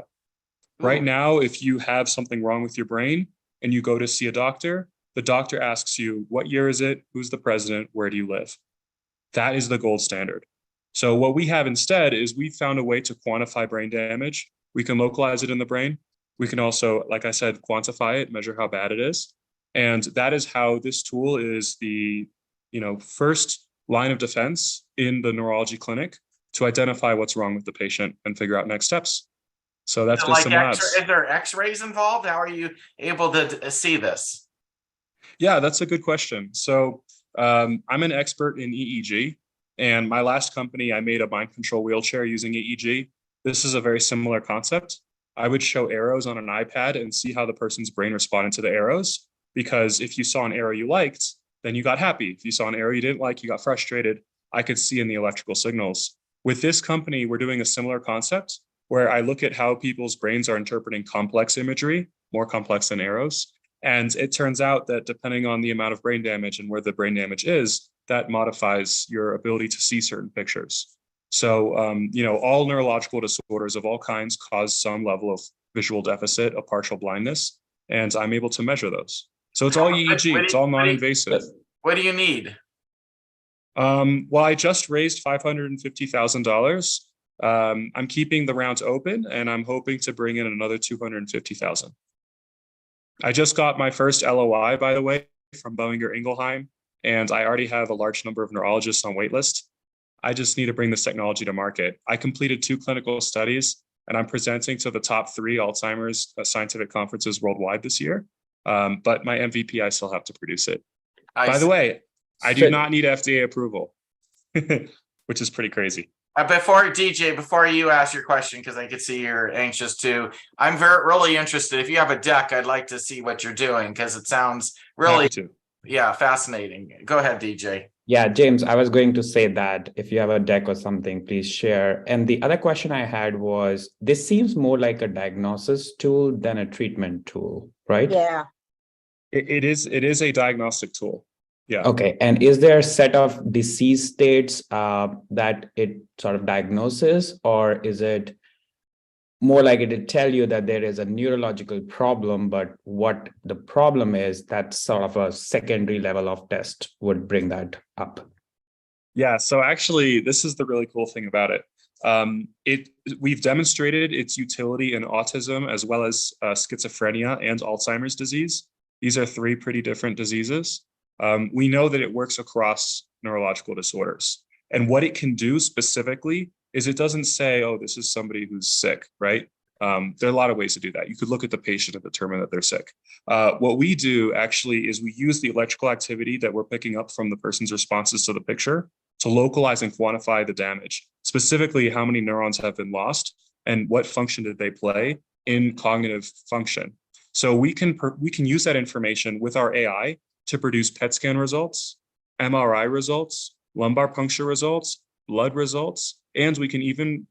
Right now, if you have something wrong with your brain and you go to see a doctor, the doctor asks you, what year is it? Who's the president? Where do you live? That is the gold standard. So what we have instead is we found a way to quantify brain damage. We can localize it in the brain. We can also, like I said, quantify it, measure how bad it is. And that is how this tool is the, first line of defense in the neurology clinic to identify what's wrong with the patient and figure out next steps. So that's like Vistum Labs. Is there x-rays involved? How are you able to see this? Yeah, that's a good question. So I'm an expert in EEG, and my last company, I made a mind control wheelchair using EEG. This is a very similar concept. I would show arrows on an iPad and see how the person's brain responded to the arrows, because if you saw an arrow you liked, then you got happy. If you saw an arrow you didn't like, you got frustrated. I could see in the electrical signals. With this company, we're doing a similar concept where I look at how people's brains are interpreting complex imagery, more complex than arrows. And it turns out that depending on the amount of brain damage and where the brain damage is, that modifies your ability to see certain pictures. So, all neurological disorders of all kinds cause some level of visual deficit, a partial blindness, and I'm able to measure those. So it's all EEG, it's all non-invasive. What do you need? Well, I just raised $550,000. I'm keeping the rounds open, and I'm hoping to bring in another 250,000. I just got my first LOI, by the way, from Boehringer Ingelheim, and I already have a large number of neurologists on waitlist. I just need to bring this technology to market. I completed 2 clinical studies, and I'm presenting to the top 3 Alzheimer's scientific conferences worldwide this year. But my MVP, I still have to produce it. By the way, I do not need FDA approval, which is pretty crazy. Before you ask your question, because I could see you're anxious too, I'm really interested. If you have a deck, I'd like to see what you're doing, because it sounds really, fascinating. Go ahead, DJ. Yeah, James, I was going to say that if you have a deck or something, please share. And the other question I had was, this seems more like a diagnosis tool than a treatment tool, right? Yeah. It is a diagnostic tool. Yeah. Okay. And is there a set of disease states that it sort of diagnoses, or is it more like it to tell you that there is a neurological problem, but what the problem is, that's sort of a secondary level of test would bring that up? Yeah. So actually, this is the really cool thing about it. We've demonstrated its utility in autism as well as schizophrenia and Alzheimer's disease. These are 3 pretty different diseases. We know that it works across neurological disorders. And what it can do specifically is it doesn't say, oh, this is somebody who's sick, right? There are a lot of ways to do that. You could look at the patient and determine that they're sick. What we do actually is we use the electrical activity that we're picking up from the person's responses to the picture to localize and quantify the damage, specifically how many neurons have been lost and what function did they play in cognitive function. So we can use that information with our AI to produce PET scan results, MRI results, lumbar puncture results, blood results, and we can even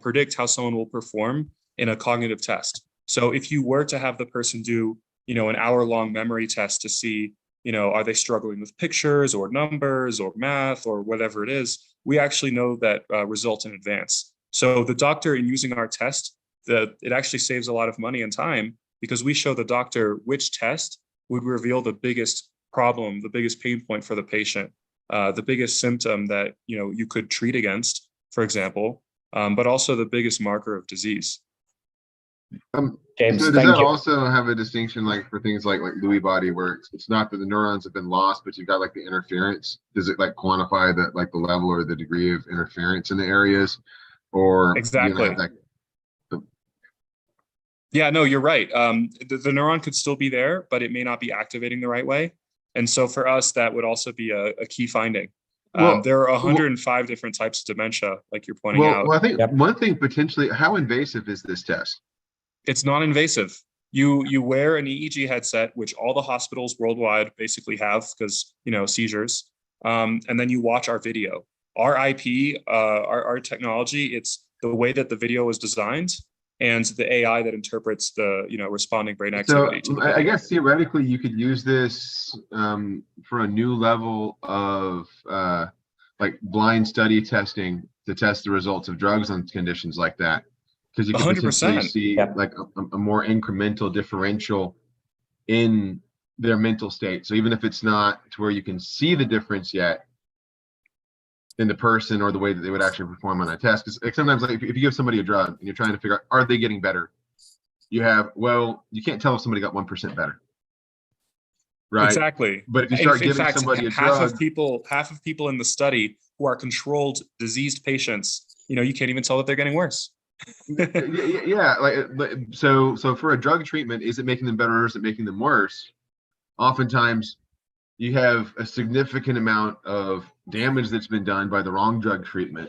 predict how someone will perform in a cognitive test. So if you were to have the person do, an hour-long memory test to see, are they struggling with pictures or numbers or math or whatever it is, we actually know that result in advance. So the doctor, in using our test, it actually saves a lot of money and time because we show the doctor which test would reveal the biggest problem, the biggest pain point for the patient, the biggest symptom that you could treat against, for example, but also the biggest marker of disease. James, so does thank that you. also have a distinction like for things like Lewy body where it's not that the neurons have been lost, but you've got like the interference? Does it like quantify that like the level or the degree of interference in the areas? Or Exactly. have that? Yeah, no, you're right. The neuron could still be there, but it may not be activating the right way. And so for us, that would also be a key finding. There are 105 different types of dementia, like you're pointing out. Well, I think one thing potentially, how invasive is this test? It's non-invasive. You wear an EEG headset, which all the hospitals worldwide basically have because, seizures. And then you watch our video. Our IP, our technology, it's the way that the video was designed and the AI that interprets the, responding brain activity. So I guess theoretically you could use this for a new level of like blind study testing to test the results of drugs on conditions like that. Because you can potentially see like a more incremental differential in their mental state. So even if it's not to where you can see the difference yet in the person or the way that they would actually perform on a test. Because like sometimes like if you give somebody a drug and you're trying to figure out, are they getting better? You can't tell if somebody got 1% better. Right. Exactly. But if you start giving somebody a drug, half of people in the study who are controlled diseased patients, you can't even tell that they're getting worse. yeah, so for a drug treatment, is it making them better or is it making them worse? Oftentimes you have a significant amount of damage that's been done by the wrong drug treatment,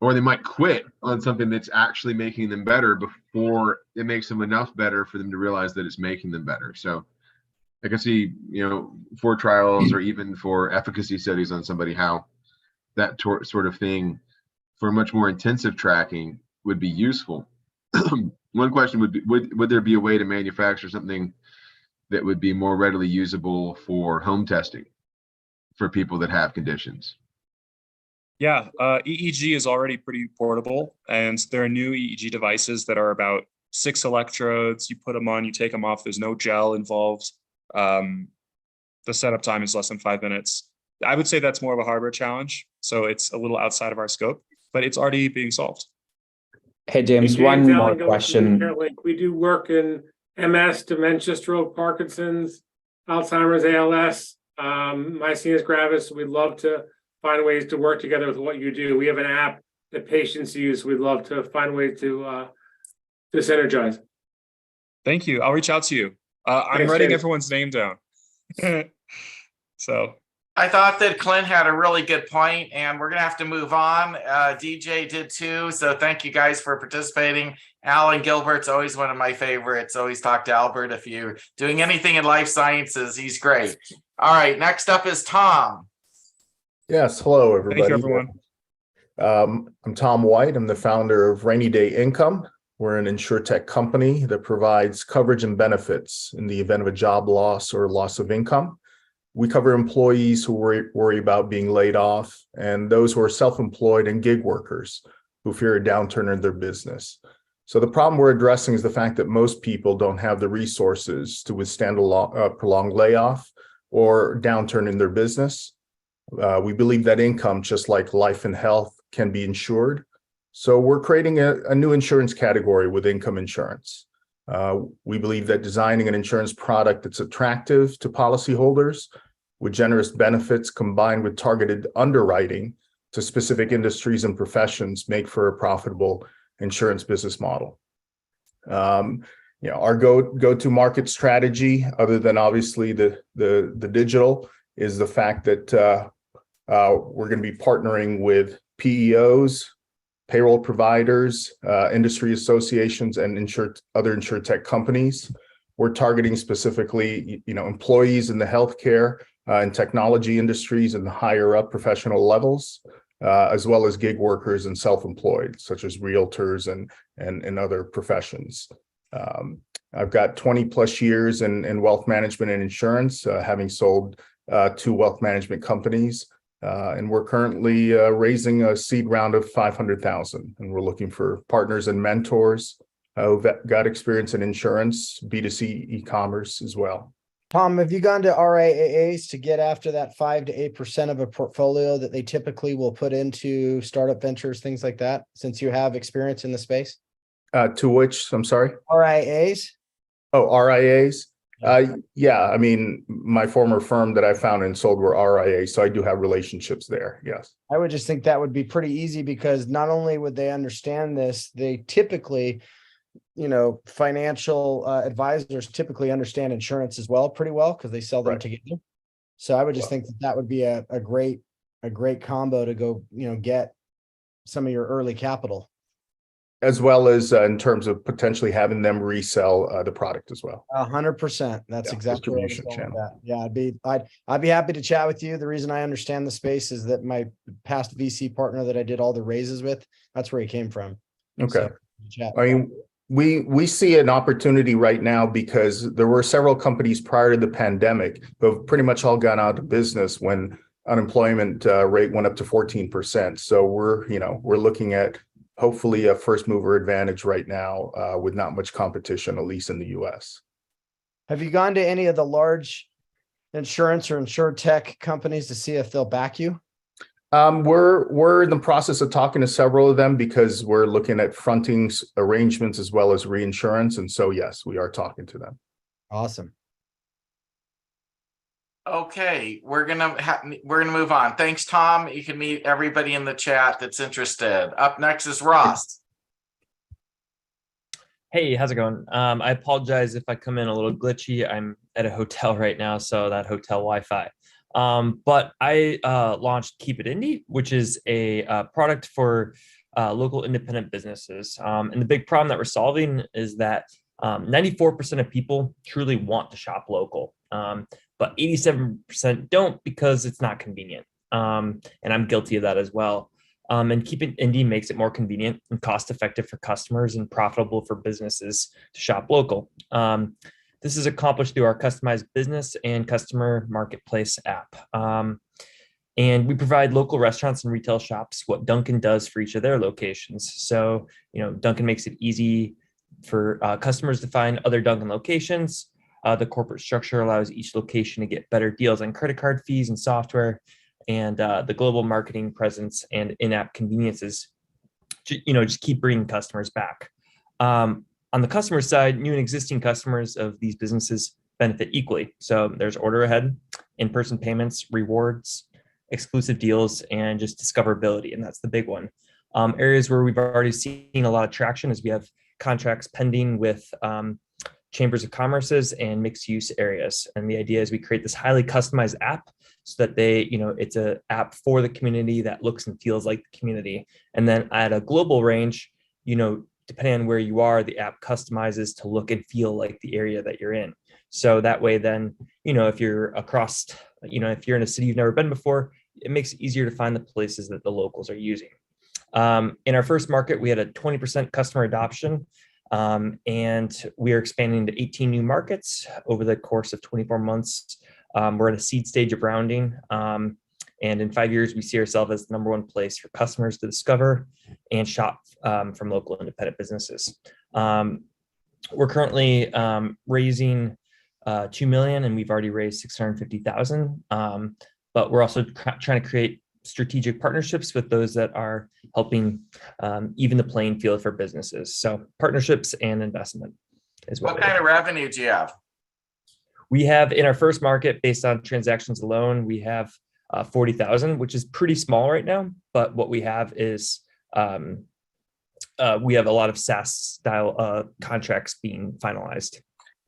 or they might quit on something that's actually making them better before it makes them enough better for them to realize that it's making them better. So I can see, for trials or even for efficacy studies on somebody, how that sort of thing for much more intensive tracking would be useful. One question would be, would there be a way to manufacture something that would be more readily usable for home testing for people that have conditions? Yeah, EEG is already pretty portable, and there are new EEG devices that are about 6 electrodes. You put them on, you take them off. There's no gel involved. The setup time is less than 5 minutes. I would say that's more of a hardware challenge, so it's a little outside of our scope, but it's already being solved. Hey, James, one more question. We do work in MS, dementia, stroke, Parkinson's, Alzheimer's, ALS, myasthenia gravis. We'd love to find ways to work together with what you do. We have an app that patients use. We'd love to find ways to synergize. Thank you. I'll reach out to you. I'm writing everyone's name down. So I thought that Clint had a really good point, and we're going to have to move on. DJ did too. So thank you guys for participating. Alan Gilbert's always one of my favorites. Always talk to Albert if you're doing anything in life sciences. He's great. All right. Next up is Tom. Yes. Hello, everybody. Thank you, everyone. I'm Tom White. I'm the founder of Rainy Day Income. We're an insurtech company that provides coverage and benefits in the event of a job loss or loss of income. We cover employees who worry about being laid off and those who are self-employed and gig workers who fear a downturn in their business. So the problem we're addressing is the fact that most people don't have the resources to withstand a prolonged layoff or downturn in their business. We believe that income, just like life and health, can be insured. So we're creating a new insurance category with income insurance. We believe that designing an insurance product that's attractive to policyholders with generous benefits combined with targeted underwriting to specific industries and professions make for a profitable insurance business model. Our go-to market strategy, other than obviously the digital, is the fact that we're going to be partnering with PEOs, payroll providers, industry associations, and other insurtech companies. We're targeting specifically, employees in the healthcare and technology industries and the higher up professional levels, as well as gig workers and self-employed, such as realtors and other professions. I've got 20 plus years in wealth management and insurance, having sold 2 wealth management companies. And we're currently raising a seed round of 500,000, and we're looking for partners and mentors who've got experience in insurance, B2C e-commerce as well. Tom, have you gone to RIAAs to get after that 5 to 8% of a portfolio that they typically will put into startup ventures, things like that, since you have experience in the space? To which, I'm sorry? RIAs? Oh, RIAs. Yeah, I mean, my former firm that I founded and sold were RIAs, so I do have relationships there. Yes. I would just think that would be pretty easy, because not only would they understand this, they typically, financial advisors typically understand insurance as well, pretty well, because they sell them together. So I would just think that would be a great combo to go, get some of your early capital. As well as in terms of potentially having them resell the product as well. 100%. That's exactly what I was distribution going with channel. that. Yeah, I'd be happy to chat with you. The reason I understand the space is that my past VC partner that I did all the raises with, that's where he came from. Okay. So, I mean, we see an opportunity right now because there were several companies prior to the pandemic who have pretty much all gone out of business when unemployment rate went up to 14%. So we're looking at hopefully a first mover advantage right now with not much competition, at least in the US. have you gone to any of the large insurance or insurtech companies to see if they'll back you? We're in the process of talking to several of them because we're looking at fronting arrangements as well as reinsurance. And so, yes, we are talking to them. Awesome. Okay, we're gonna move on. Thanks, Tom. You can meet everybody in the chat that's interested. Up next is Ross. Hey, how's it going? I apologize if I come in a little glitchy. I'm at a hotel right now, so that hotel Wi-Fi. But I launched Keep It Indie, which is a product for local independent businesses. And the big problem that we're solving is that 94% of people truly want to shop local, but 87% don't because it's not convenient. And I'm guilty of that as well. And Keep It Indie makes it more convenient and cost effective for customers and profitable for businesses to shop local. This is accomplished through our customized business and customer marketplace app. And we provide local restaurants and retail shops what Dunkin' does for each of their locations. So, Dunkin' makes it easy for customers to find other Dunkin' locations. The corporate structure allows each location to get better deals on credit card fees and software. And the global marketing presence and in-app conveniences, just keep bringing customers back. On the customer side, new and existing customers of these businesses benefit equally. So there's order ahead, in-person payments, rewards, exclusive deals, and just discoverability. And that's the big one. Areas where we've already seen a lot of traction is we have contracts pending with chambers of commerces and mixed use areas. And the idea is we create this highly customized app so that it's an app for the community that looks and feels like the community. And then at a global range, depending on where you are, the app customizes to look and feel like the area that you're in. So that way, then, if you're across, if you're in a city you've never been before, it makes it easier to find the places that the locals are using. In our first market, we had a 20% customer adoption, and we are expanding to 18 new markets over the course of 24 months. We're at a seed stage of rounding. And in 5 years, we see ourselves as the number one place for customers to discover and shop from local independent businesses. We're currently raising $2 million, and we've already raised $650,000. But we're also trying to create strategic partnerships with those that are helping even the playing field for businesses. So partnerships and investment is what kind of revenue do you have? We have in our first market, based on transactions alone, we have 40,000, which is pretty small right now. But what we have is we have a lot of SaaS style contracts being finalized.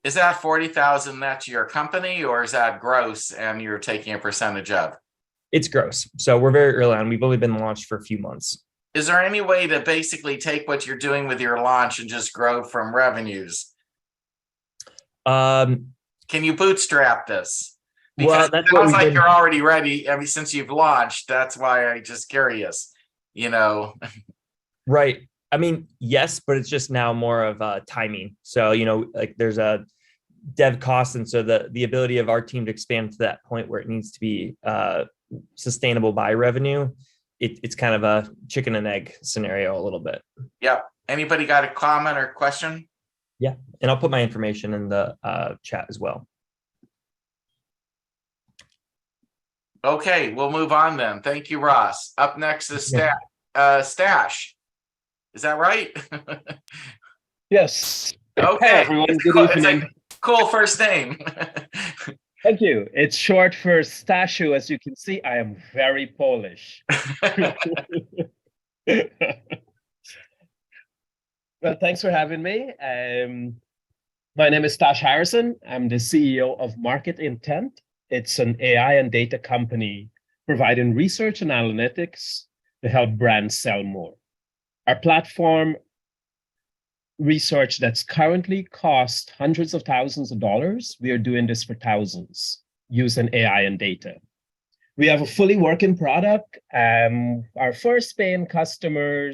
Is that 40,000 net to your company, or is that gross and you're taking a percentage of? It's gross. So we're very early on. We've only been launched for a few months. is there any way to basically take what you're doing with your launch and just grow from revenues? Um, Can you bootstrap this? Because well, it that's what sounds we've like been. you're already ready. I mean, since you've launched, that's why I just curious, you know. Right. I mean, yes, but it's just now more of timing. So, like there's a dev cost. And so the ability of our team to expand to that point where it needs to be sustainable by revenue, it's kind of a chicken and egg scenario a little bit. Yep. Anybody got a comment or question? Yeah. And I'll put my information in the chat as well. Okay, we'll move on then. Thank you, Ross. Up next is Stash. Is that right? Yes. Okay. Hey, everyone. Good It's evening. a cool first name. Thank you. It's short for Stashu. As you can see, I am very Polish. Well, thanks for having me. My name is Stash Harrison. I'm the CEO of Market Intent. It's an AI and data company providing research and analytics to help brands sell more. Our platform research that's currently cost hundreds of thousands of dollars. We are doing this for thousands using AI and data. We have a fully working product. Our first paying customer,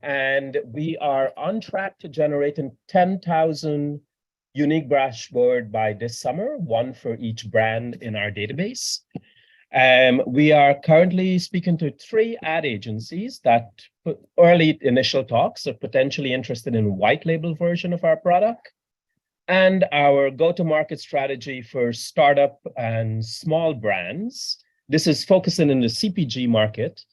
and we are on track to generating 10,000 unique dashboard by this summer, one for each brand in our database. We are currently speaking to 3 ad agencies that put early initial talks are potentially interested in a white label version of our product. And our go-to-market strategy for startup and small brands, this is focusing in the CPG market,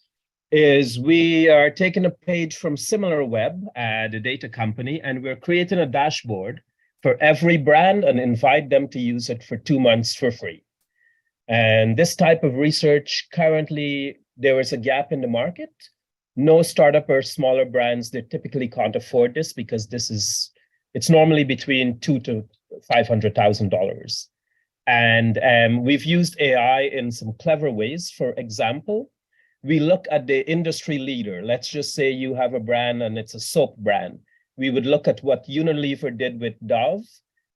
is we are taking a page from SimilarWeb, the data company, and we're creating a dashboard for every brand and invite them to use it for 2 months for free. And this type of research, currently, there is a gap in the market. No startup or smaller brands, they typically can't afford this because it's normally between $200,000 to $500,000. And we've used AI in some clever ways. For example, we look at the industry leader. Let's just say you have a brand and it's a soap brand. We would look at what Unilever did with Dove,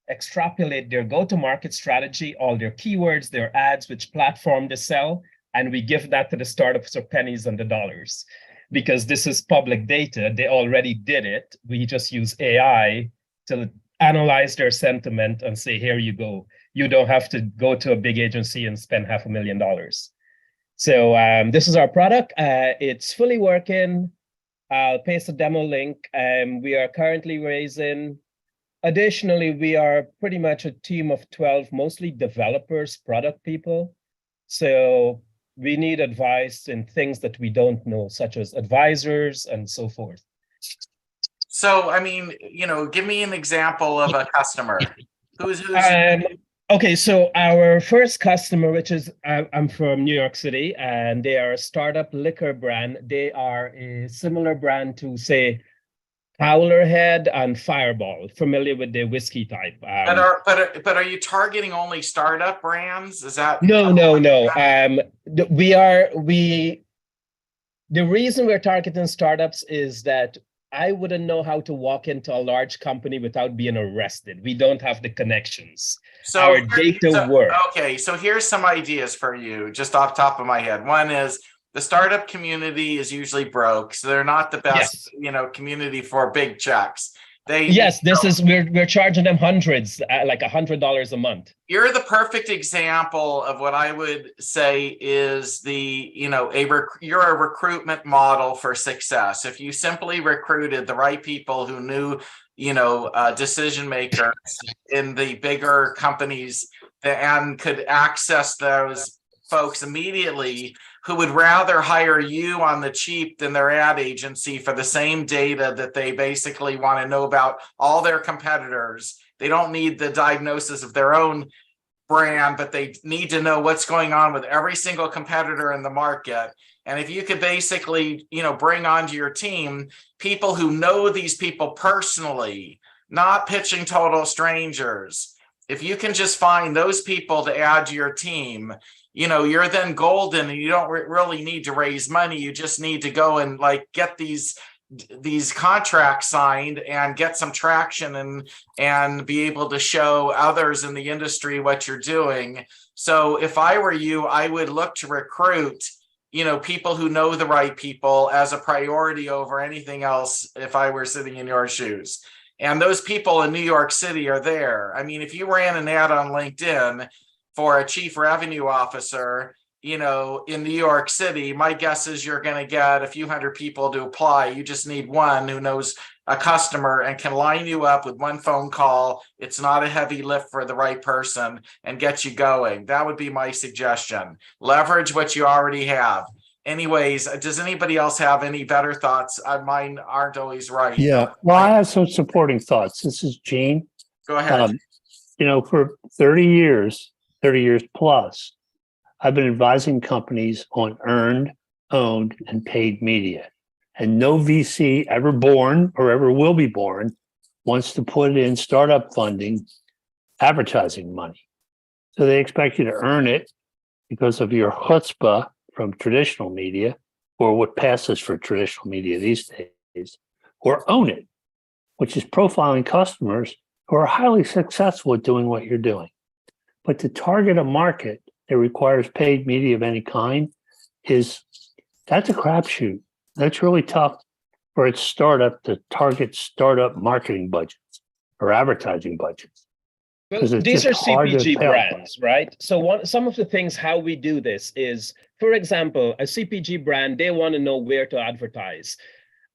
extrapolate their go-to-market strategy, all their keywords, their ads, which platform they sell, and we give that to the startups for pennies on the dollars. Because this is public data, they already did it. We just use AI to analyze their sentiment and say, here you go. You don't have to go to a big agency and spend $500,000. So this is our product. It's fully working. I'll paste a demo link. We are currently raising. Additionally, we are pretty much a team of 12, mostly developers, product people. So we need advice in things that we don't know, such as advisors and so forth. So, I mean, give me an example of a customer. Who's Okay, so our first customer, which is, I'm from New York City, and they are a startup liquor brand. They are a similar brand to, say, Howlerhead and Fireball, familiar with the whiskey type. But are you targeting only startup brands? Is that No. The reason we're targeting startups is that I wouldn't know how to walk into a large company without being arrested. We don't have the connections. So our data work. Okay, so here's some ideas for you, just off the top of my head. One is the startup community is usually broke, so they're not the best, community for big checks. We're charging them hundreds, like $100 a month. You're the perfect example of what I would say is you're a recruitment model for success. If you simply recruited the right people who knew, decision makers in the bigger companies and could access those folks immediately, who would rather hire you on the cheap than their ad agency for the same data that they basically want to know about all their competitors. They don't need the diagnosis of their own brand, but they need to know what's going on with every single competitor in the market. And if you could basically, bring onto your team people who know these people personally, not pitching total strangers, if you can just find those people to add to your team, you're then golden and you don't really need to raise money. You just need to go and like get these contracts signed and get some traction and be able to show others in the industry what you're doing. So if I were you, I would look to recruit, people who know the right people as a priority over anything else if I were sitting in your shoes. And those people in New York City are there. I mean, if you ran an ad on LinkedIn for a chief revenue officer, in New York City, my guess is you're going to get a few hundred people to apply. You just need one who knows a customer and can line you up with one phone call. It's not a heavy lift for the right person and get you going. That would be my suggestion. Leverage what you already have. Anyways, does anybody else have any better thoughts? Mine aren't always right. Yeah. Well, I have some supporting thoughts. This is Gene. Go ahead. For 30 years plus, I've been advising companies on earned, owned, and paid media. And no VC ever born or ever will be born wants to put in startup funding, advertising money. So they expect you to earn it because of your chutzpah from traditional media, or what passes for traditional media these days, or own it, which is profiling customers who are highly successful at doing what you're doing. But to target a market that requires paid media of any kind that's a crapshoot. That's really tough for its startup to target startup marketing budgets or advertising budgets. Well, 'Cause it's these are just hard to CPG tell. brands, right? So some of the things how we do this is, for example, a CPG brand, they want to know where to advertise,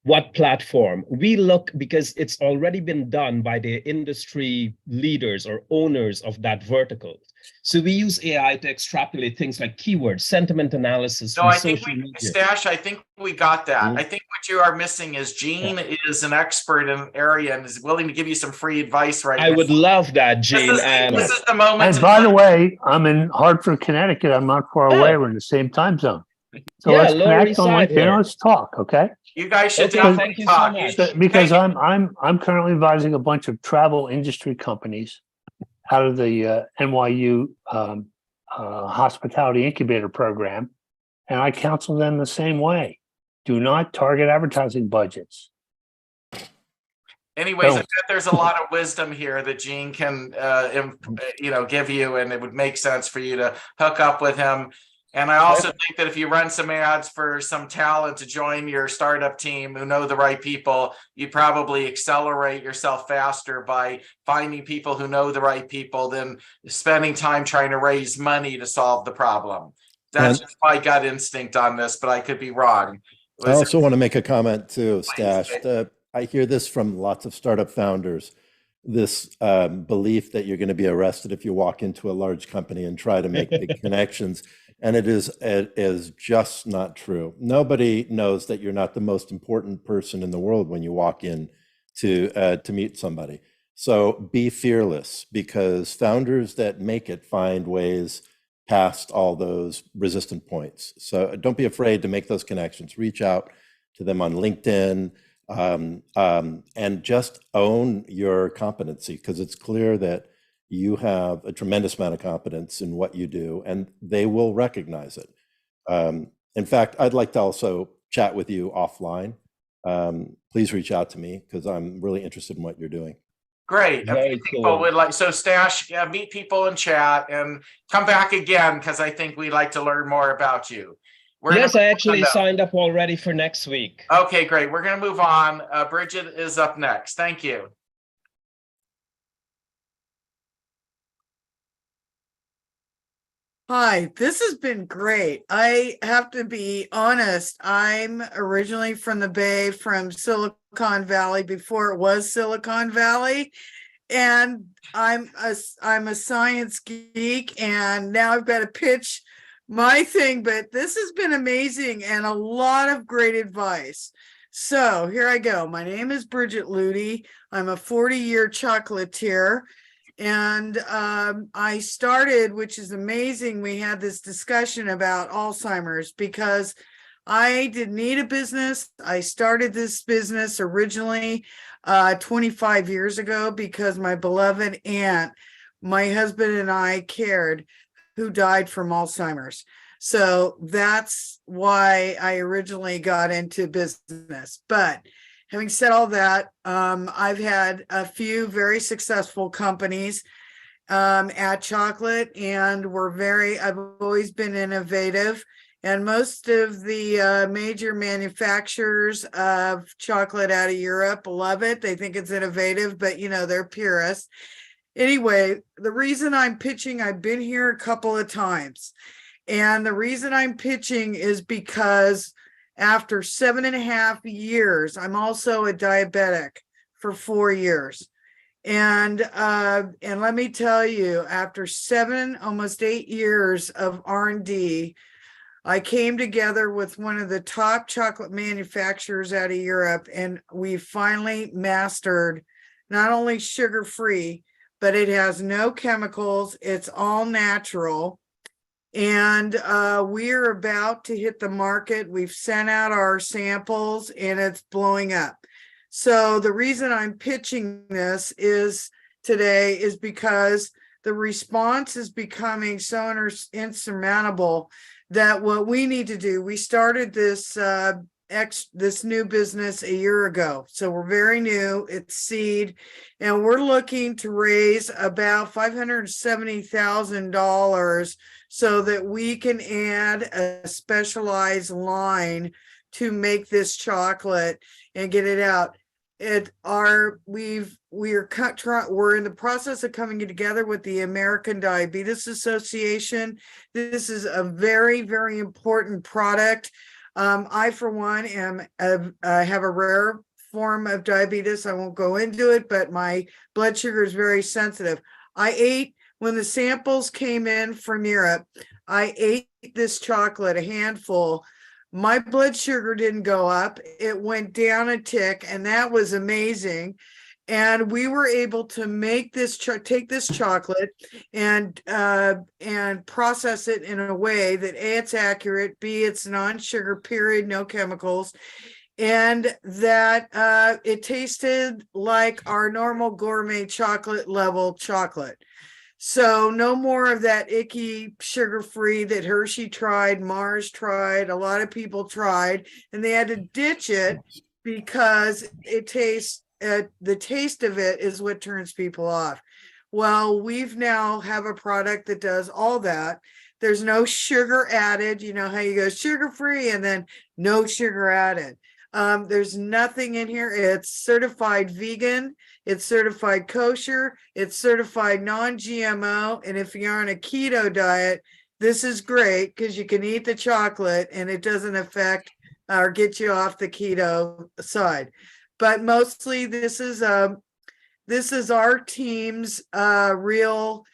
what platform. We look because it's already been done by the industry leaders or owners of that vertical. So we use AI to extrapolate things like keywords, sentiment analysis. No, I think Stash, I think we got that. Mm-hmm. I think what you are missing is Gene is an expert in an area and is willing to give you some free advice right now. I would love that, Gene. This is the moment. And by the way, I'm in Hartford, Connecticut. I'm not far away. We're in the same time zone. So Yeah, let's Lower connect East on Side LinkedIn. here. Let's talk, okay? You guys should Okay, definitely thank you so talk. much. Because I'm currently advising a bunch of travel industry companies out of the NYU Hospitality Incubator Program, and I counsel them the same way. Do not target advertising budgets. Anyways, I Don't. bet there's a lot of wisdom here that Gene can, give you, and it would make sense for you to hook up with him. And I also think that if you run some ads for some talent to join your startup team who know the right people, you probably accelerate yourself faster by finding people who know the right people than spending time trying to raise money to solve the problem. That's just my gut instinct on this, but I could be wrong. I also want to make a comment too, Stash. I hear this from lots of startup founders, this belief that you're going to be arrested if you walk into a large company and try to make big connections. And it is just not true. Nobody knows that you're not the most important person in the world when you walk in to meet somebody. So be fearless, because founders that make it find ways past all those resistant points. So don't be afraid to make those connections. Reach out to them on LinkedIn, and just own your competency, because it's clear that you have a tremendous amount of competence in what you do, and they will recognize it. In fact, I'd like to also chat with you offline. Please reach out to me, because I'm really interested in what you're doing. Great. Very People cool. would like, so Stash, meet people in chat and come back again, because I think we'd like to learn more about you. Yes, I actually signed up already for next week. Okay, great. We're going to move on. Bridget is up next. Thank you. Hi, this has been great. I have to be honest. I'm originally from the Bay, from Silicon Valley, before it was Silicon Valley. And I'm a science geek, and now I've got to pitch my thing, but this has been amazing and a lot of great advice. So here I go. My name is Bridget Ludy. I'm a 40-year chocolatier. And I started, which is amazing, we had this discussion about Alzheimer's, because I didn't need a business. I started this business originally 25 years ago because my beloved aunt, my husband and I cared who died from Alzheimer's. So that's why I originally got into business. But having said all that, I've had a few very successful companies at chocolate, and I've always been innovative. And most of the major manufacturers of chocolate out of Europe love it. They think it's innovative, but they're purists. Anyway, the reason I'm pitching, I've been here a couple of times. And the reason I'm pitching is because after 7.5 years, I'm also a diabetic for 4 years. And let me tell you, after 7, almost 8 years of R&D, I came together with one of the top chocolate manufacturers out of Europe, and we finally mastered not only sugar-free, but it has no chemicals. It's all natural. And we're about to hit the market. We've sent out our samples and it's blowing up. So the reason I'm pitching this today is because the response is becoming so insurmountable that what we need to do, we started this new business a year ago. So we're very new, it's seed, and we're looking to raise about $570,000 so that we can add a specialized line to make this chocolate and get it out. We're in the process of coming together with the American Diabetes Association. This is a very, very important product. I, for one, have a rare form of diabetes. I won't go into it, but my blood sugar is very sensitive. When the samples came in from Europe, I ate this chocolate, a handful. My blood sugar didn't go up. It went down a tick, and that was amazing. And we were able to make take this chocolate and process it in a way that A, it's accurate, B, it's non-sugar, period, no chemicals, and that it tasted like our normal gourmet chocolate level chocolate. So no more of that icky sugar-free that Hershey tried, Mars tried, a lot of people tried, and they had to ditch it because it tastes, the taste of it is what turns people off. Well, we've now have a product that does all that. There's no sugar added. You know how you go sugar-free and then no sugar added. There's nothing in here. It's certified vegan. It's certified kosher. It's certified non-GMO. And if you're on a keto diet, this is great because you can eat the chocolate and it doesn't affect or get you off the keto side. But mostly this is our team's real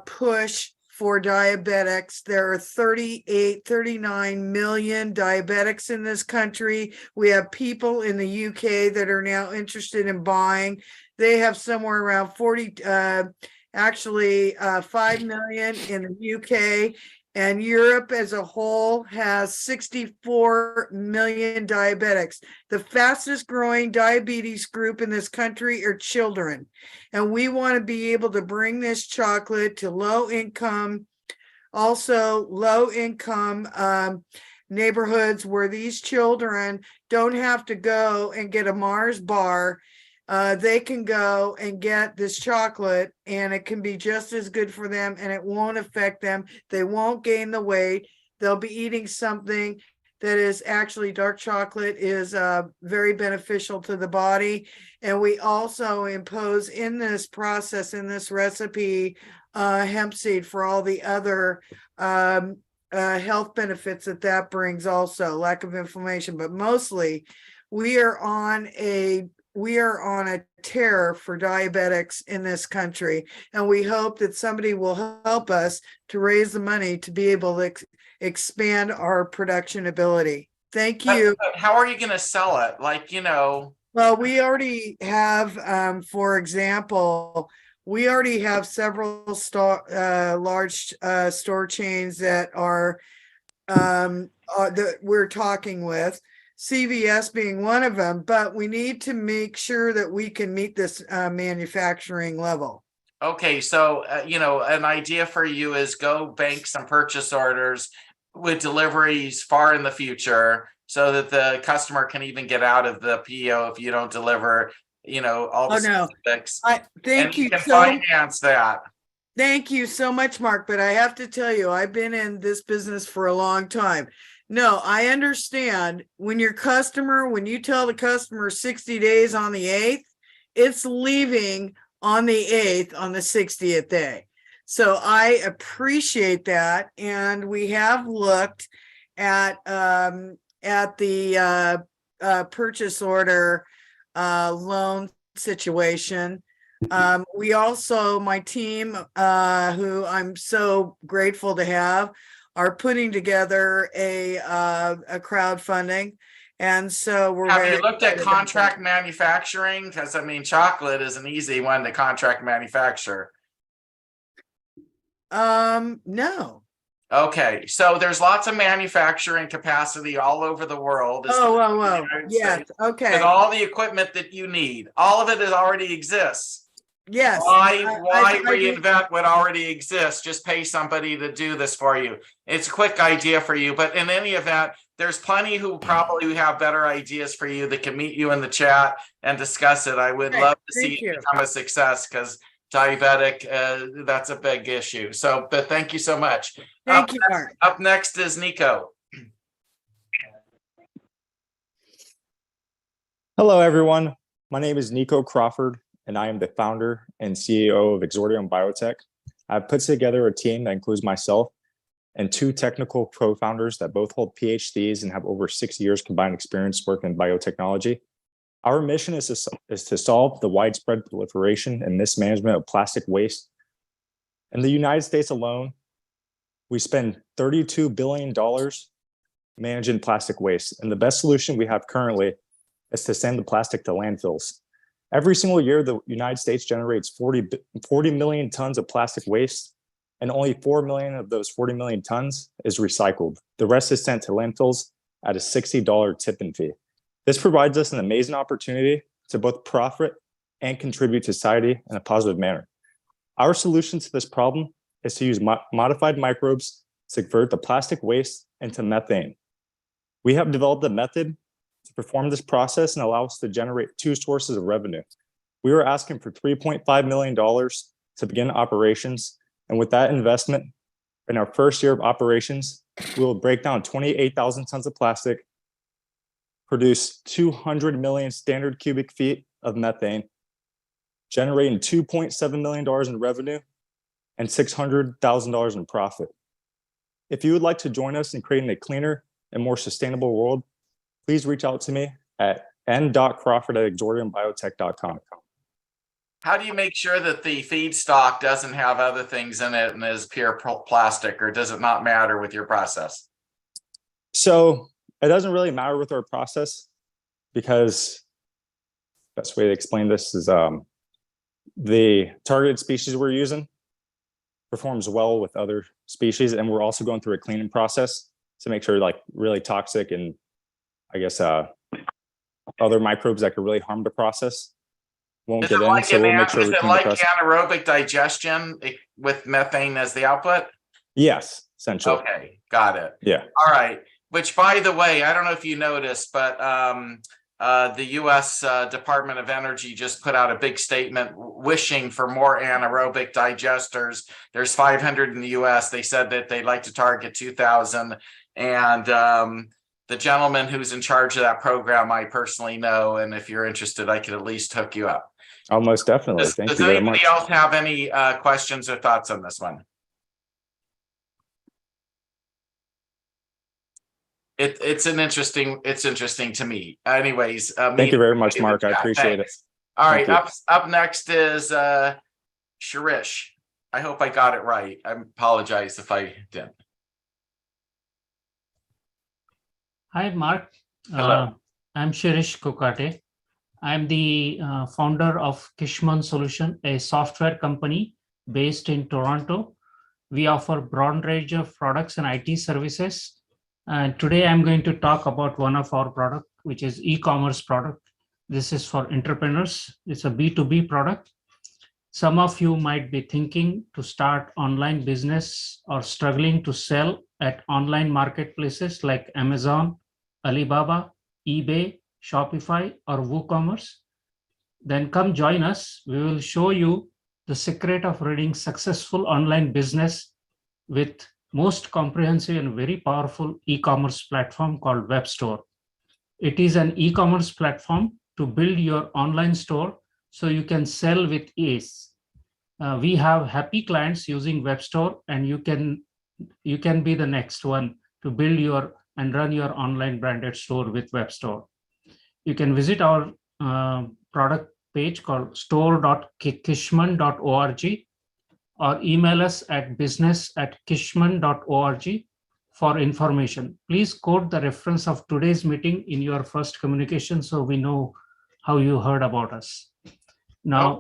push for diabetics. There are 39 million diabetics in this country. We have people in the UK that are now interested in buying. They have somewhere around 5 million in the UK, and Europe as a whole has 64 million diabetics. The fastest growing diabetes group in this country are children. And we want to be able to bring this chocolate to low income neighborhoods where these children don't have to go and get a Mars bar. They can go and get this chocolate and it can be just as good for them and it won't affect them. They won't gain the weight. They'll be eating something that is actually dark chocolate is very beneficial to the body. And we also impose in this process, in this recipe, hemp seed for all the other health benefits that brings also, lack of inflammation. But mostly we are on a tear for diabetics in this country. And we hope that somebody will help us to raise the money to be able to expand our production ability. Thank you. How are you going to sell it? Well, we already have, for example, we already have several large store chains that are that we're talking with. CVS being one of them, but we need to make sure that we can meet this manufacturing level. Okay, so, an idea for you is go bank some purchase orders with deliveries far in the future so that the customer can even get out of the PO if you don't deliver, all the Oh, no. specifics. Thank And you you can so finance that. Thank you so much, Mark, but I have to tell you, I've been in this business for a long time. No, I understand when you tell the customer 60 days on the 8th, it's leaving on the 8th on the 60th day. So I appreciate that. And we have looked at the purchase order loan situation. We also, my team, who I'm so grateful to have, are putting together a crowdfunding. And so we're Have very you looked at excited about contract manufacturing? Because chocolate is an easy one to contract manufacture. that. No. Okay, so there's lots of manufacturing capacity all over the world. Oh, especially in the whoa. United Yes. States, Okay. with all the equipment that you need. All of it already exists. Yes. Why I- reinvent what already exists? Just pay somebody to do this for you. It's a quick idea for you, but in any event, there's plenty who probably have better ideas for you that can meet you in the chat and discuss it. I would Okay, love to see thank it you. become a success because diabetic, that's a big issue. So, but thank you so much. Thank you, Mark. Up next is Nico. Hello, everyone. My name is Nico Crawford, and I am the founder and CEO of Exordium Biotech. I've put together a team that includes myself and two technical co-founders that both hold PhDs and have over 6 years combined experience working in biotechnology. Our mission is to solve the widespread proliferation and mismanagement of plastic waste. In the United States alone, we spend $32 billion managing plastic waste. And the best solution we have currently is to send the plastic to landfills. Every single year, the United States generates 40 million tons of plastic waste, and only 4 million of those 40 million tons is recycled. The rest is sent to landfills at a $60 tipping fee. This provides us an amazing opportunity to both profit and contribute to society in a positive manner. Our solution to this problem is to use modified microbes to convert the plastic waste into methane. We have developed a method to perform this process and allow us to generate two sources of revenue. We were asking for $3.5 million to begin operations. And with that investment, in our first year of operations, we will break down 28,000 tons of plastic, produce 200 million standard cubic feet of methane, generating $2.7 million in revenue and $600,000 in profit. If you would like to join us in creating a cleaner and more sustainable world, please reach out to me at n.crawford@exordiumbiotech.com. How do you make sure that the feedstock doesn't have other things in it and is pure plastic, or does it not matter with your process? So it doesn't really matter with our process because the best way to explain this is the targeted species we're using performs well with other species, and we're also going through a cleaning process to make sure like really toxic and I guess other microbes that could really harm the process won't get in. So we'll make sure we clean the process. Anaerobic digestion with methane as the output? Yes, essentially. Okay, got it. Yeah. All right. Which, by the way, I don't know if you noticed, but the U.S. Department of Energy just put out a big statement wishing for more anaerobic digesters. There's 500 in the U.S. They said that they'd like to target 2,000. And the gentleman who's in charge of that program, I personally know. And if you're interested, I could at least hook you up. Oh, most definitely. Thank you very much. Does anybody else have any questions or thoughts on this one? It's interesting to me. Anyways, thank you very much, Mark. I appreciate it. All right, up next is Shirish. I hope I got it right. I apologize if I didn't. Hi, Mark. Hello. I'm Shirish Kokate. I'm the founder of Kishman Solution, a software company based in Toronto. We offer broad range of products and IT services. And today I'm going to talk about one of our product, which is e-commerce product. This is for entrepreneurs. It's a B2B product. Some of you might be thinking to start online business or struggling to sell at online marketplaces like Amazon, Alibaba, eBay, Shopify, or WooCommerce. Then come join us. We will show you the secret of running successful online business with most comprehensive and very powerful e-commerce platform called WebStore. It is an e-commerce platform to build your online store so you can sell with ease. We have happy clients using WebStore, and you can be the next one to build your and run your online branded store with WebStore. You can visit our product page called store.kishman.org or email us at business@kishman.org for information. Please quote the reference of today's meeting in your first communication so we know how you heard about us. Now,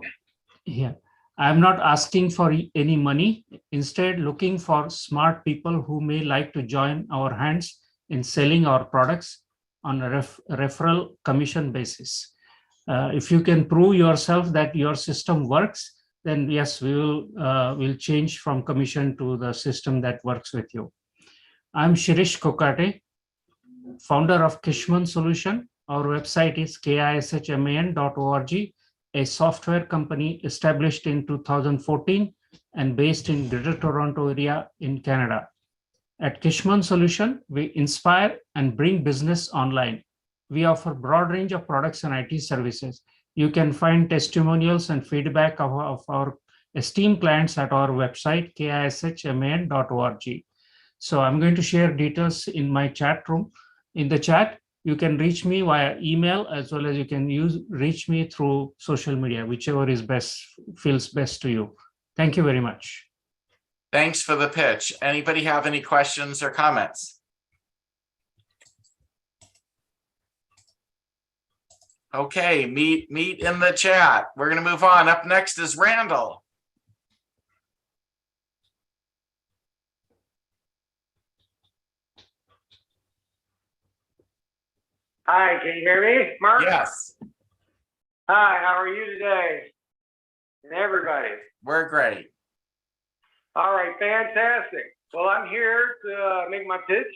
I'm not asking for any money, instead looking for smart people who may like to join our hands in selling our products on a referral commission basis. If you can prove yourself that your system works, then yes, we'll change from commission to the system that works with you. I'm Shirish Kokate, founder of Kishman Solution. Our website is kishman.org, a software company established in 2014 and based in Greater Toronto area in Canada. At Kishman Solution, we inspire and bring business online. We offer a broad range of products and IT services. You can find testimonials and feedback of our esteemed clients at our website, kishman.org. So I'm going to share details in my chat room. In the chat, you can reach me via email, as well as you can reach me through social media, whichever is feels best to you. Thank you very much. Thanks for the pitch. Anybody have any questions or comments? Okay, meet in the chat. We're going to move on. Up next is Randall. Hi, can you hear me, Mark? Yes. Hi, how are you today? And everybody. We're great. All right, fantastic. Well, I'm here to make my pitch.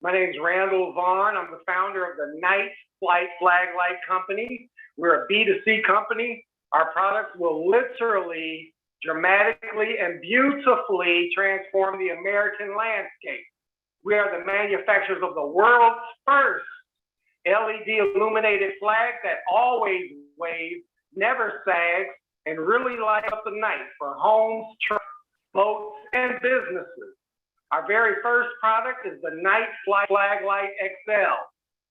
My name is Randall Vaughn. I'm the founder of the Night Flight Flag Light Company. We're a B2C company. Our products will literally, dramatically, and beautifully transform the American landscape. We are the manufacturers of the world's first LED illuminated flag that always waves, never sags, and really light up the night for homes, trucks, boats, and businesses. Our very first product is the Night Flight Flag Light XL,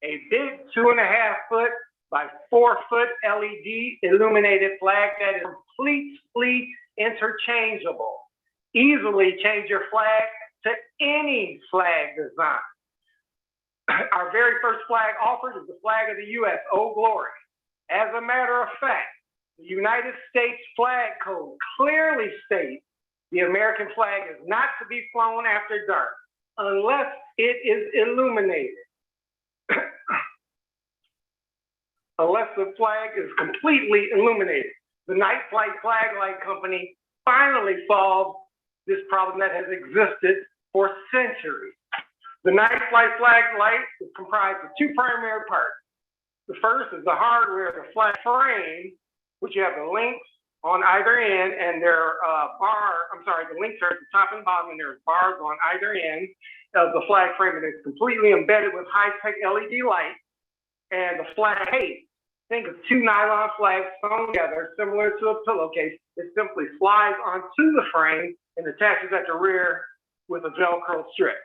a big 2.5 foot by 4 foot LED illuminated flag that is completely interchangeable. Easily change your flag to any flag design. Our very first flag offered is the flag of the U.S., Oh Glory. As a matter of fact, the United States flag code clearly states the American flag is not to be flown after dark unless it is illuminated. Unless the flag is completely illuminated. The Night Flight Flag Light Company finally solved this problem that has existed for centuries. The Night Flight Flag Light is comprised of two primary parts. The first is the hardware, the flag frame, which you have the links on either end, and the links are at the top and bottom, and there's bars on either end of the flag frame, and it's completely embedded with high-tech LED light. And the flag case, think of two nylon flags sewn together, similar to a pillowcase. It simply slides onto the frame and attaches at the rear with a Velcro strip.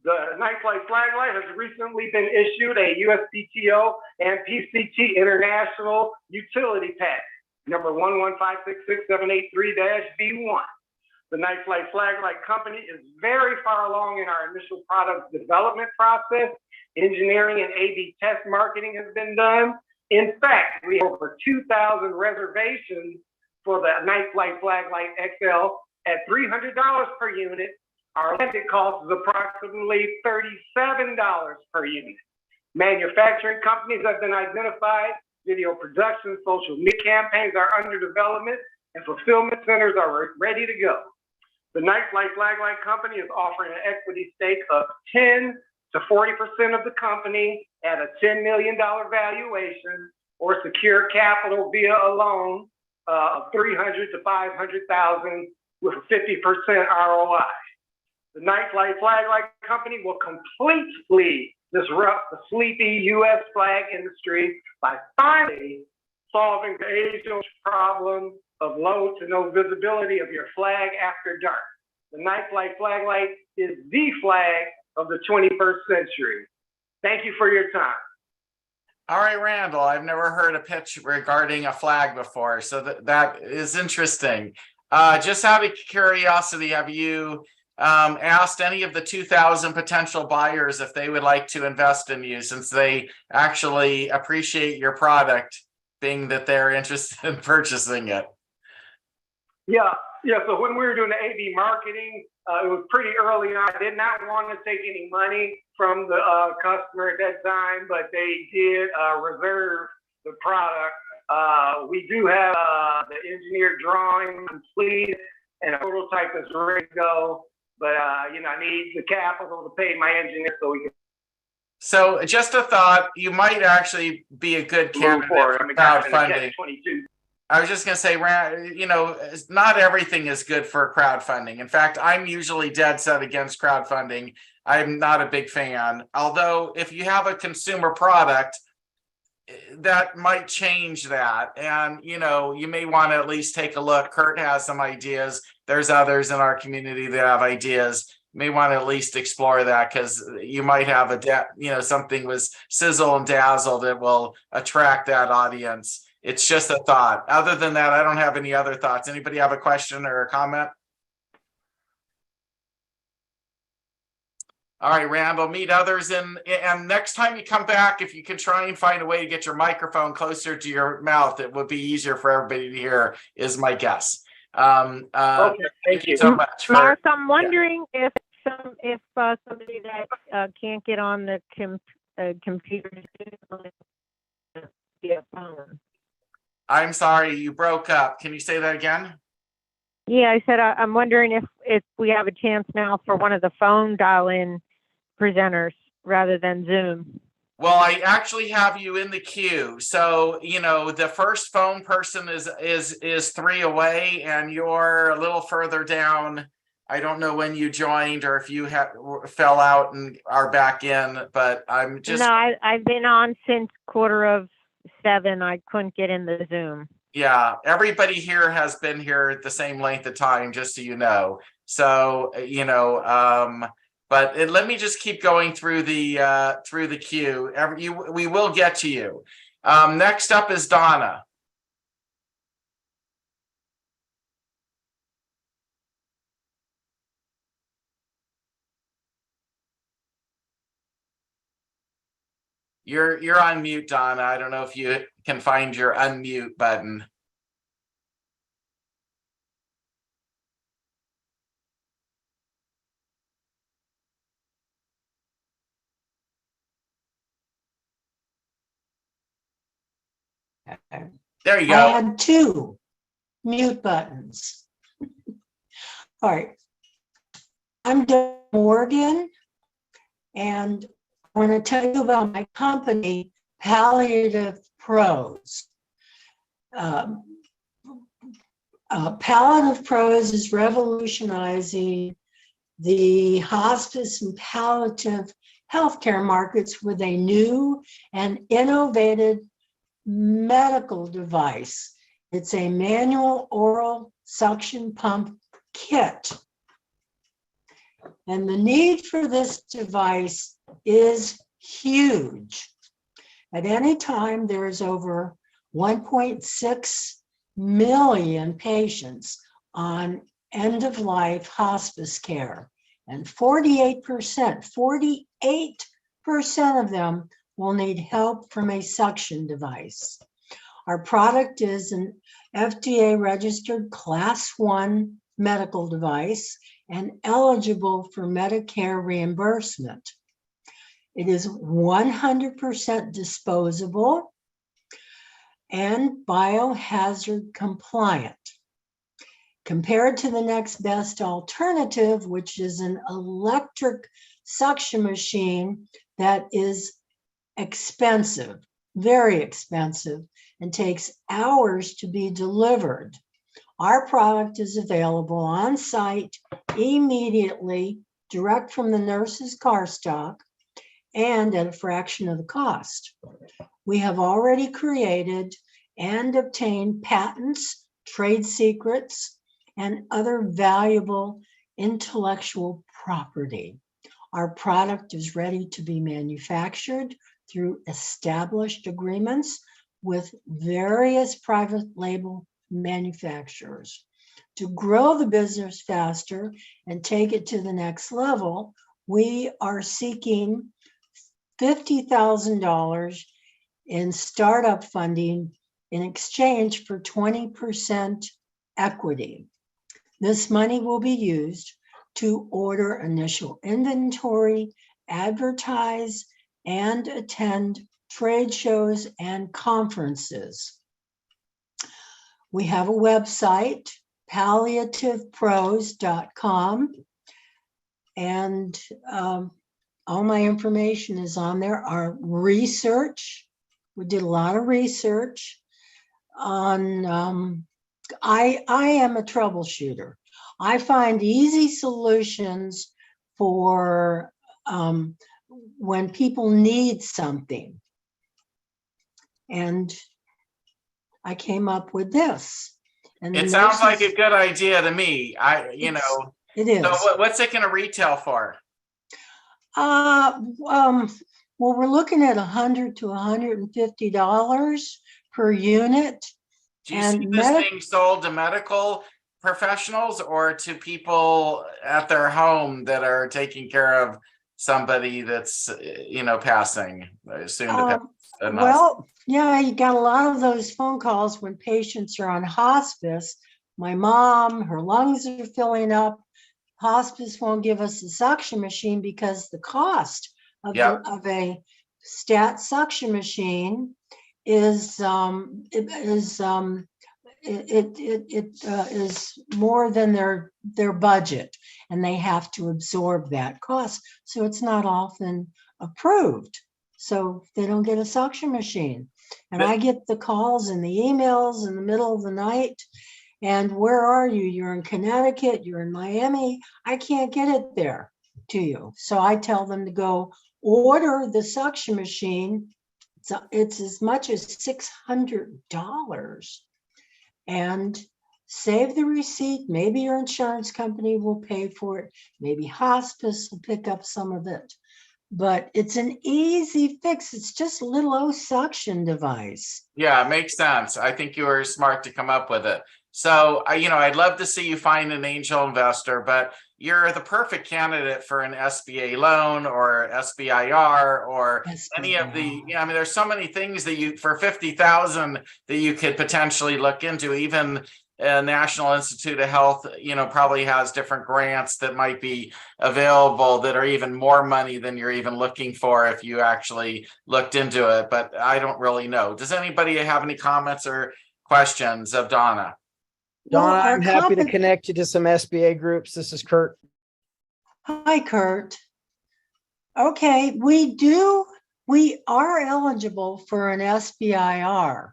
The Night Flight Flag Light has recently been issued a USPTO and PCT International Utility Pack, number 115667883-B1. The Night Flight Flag Light Company is very far along in our initial product development process. Engineering and A/B test marketing has been done. In fact, we have over 2,000 reservations for the Night Flight Flag Light XL at $300 per unit. Our landed cost is approximately $37 per unit. Manufacturing companies have been identified. Video production, social media campaigns are under development. and fulfillment centers are ready to go. The Night Flight Flag Light Company is offering an equity stake of 10 to 40% of the company at a $10 million valuation, or secure capital via a loan of $300,000 to $500,000 with a 50% ROI. The Night Flight Flag Light Company will completely disrupt the sleepy U.S. flag industry by finally solving the age-old problem of low to no visibility of your flag after dark. The Night Flight Flag Light is the flag of the 21st century. Thank you for your time. All right, Randall, I've never heard a pitch regarding a flag before, so that is interesting. Just out of curiosity, have you asked any of the 2,000 potential buyers if they would like to invest in you, since they actually appreciate your product, being that they're interested in purchasing it? Yeah. So when we were doing the A/B marketing, it was pretty early on. I did not want to take any money from the customer at that time, but they did reserve the product. We do have the engineered drawing complete and a prototype is ready to go. But I need the capital to pay my engineer so we can. So just a thought, you might actually be a good candidate for crowdfunding. I was just going to say, not everything is good for crowdfunding. In fact, I'm usually dead set against crowdfunding. I'm not a big fan. Although if you have a consumer product, that might change that. And, you may want to at least take a look. Kurt has some ideas. There's others in our community that have ideas. You may want to at least explore that, because you might have something with sizzle and dazzle that will attract that audience. It's just a thought. Other than that, I don't have any other thoughts. Anybody have a question or a comment? All right, Randall, meet others and next time you come back, if you can try and find a way to get your microphone closer to your mouth, it would be easier for everybody to hear, is my guess. Okay, thank you so much. Mark, I'm wondering if somebody that can't get on the computer via phone. I'm sorry, you broke up. Can you say that again? Yeah, I said I'm wondering if we have a chance now for one of the phone dial-in presenters rather than Zoom. Well, I actually have you in the queue. So, the first phone person is 3 away, and you're a little further down. I don't know when you joined or if you fell out and are back in, but I'm just. No, I've been on since 7:15. I couldn't get in the Zoom. Yeah, everybody here has been here the same length of time, just so you know. So, but let me just keep going through the queue. We will get to you. Next up is Donna. You're on mute, Donna. I don't know if you can find your unmute button. There you go. I had 2 mute buttons. All right. I'm Doug Morgan, and I want to tell you about my company, Palliative Pros. Palliative Pros is revolutionizing the hospice and palliative healthcare markets with a new and innovative medical device. It's a manual oral suction pump kit. And the need for this device is huge. At any time, there's over 1.6 million patients on end-of-life hospice care, and 48% of them will need help from a suction device. Our product is an FDA-registered Class 1 medical device and eligible for Medicare reimbursement. It is 100% disposable and biohazard compliant. Compared to the next best alternative, which is an electric suction machine that is expensive, very expensive, and takes hours to be delivered. Our product is available on site immediately, direct from the nurse's car stock, and at a fraction of the cost. We have already created and obtained patents, trade secrets, and other valuable intellectual property. Our product is ready to be manufactured through established agreements with various private label manufacturers. To grow the business faster and take it to the next level, we are seeking $50,000 in startup funding in exchange for 20% equity. This money will be used to order initial inventory, advertise, and attend trade shows and conferences. We have a website, palliativepros.com, and all my information is on there. Our research, we did a lot of research on, I am a troubleshooter. I find easy solutions for when people need something. And I came up with this. And It sounds like a good idea to me. It is. So what's it going to retail for? Well, we're looking at $100 to $150 per unit. Do you see this being sold to medical professionals or to people at their home that are taking care of somebody that's, passing, soon to pass? Well, yeah, you got a lot of those phone calls when patients are on hospice. My mom, her lungs are filling up. Hospice won't give us a suction machine because the cost of, of a stat suction machine is is more than their budget, and they have to absorb that cost. So it's not often approved. So they don't get a suction machine. And I get the calls and the emails in the middle of the night. And where are you? You're in Connecticut, you're in Miami. I can't get it there to you. So I tell them to go order the suction machine. It's as much as $600 and save the receipt. Maybe your insurance company will pay for it. Maybe hospice will pick up some of it. But it's an easy fix. It's just a little old suction device. Yeah, it makes sense. I think you were smart to come up with it. So, I'd love to see you find an angel investor, but you're the perfect candidate for an SBA loan or SBIR or any of the, there's so many things that for 50,000 that you could potentially look into. Even National Institute of Health, probably has different grants that might be available that are even more money than you're even looking for if you actually looked into it. But I don't really know. Does anybody have any comments or questions of Donna? Donna, I'm happy to connect you to some SBA groups. This is Kurt. Hi, Kurt. Okay, we are eligible for an SBIR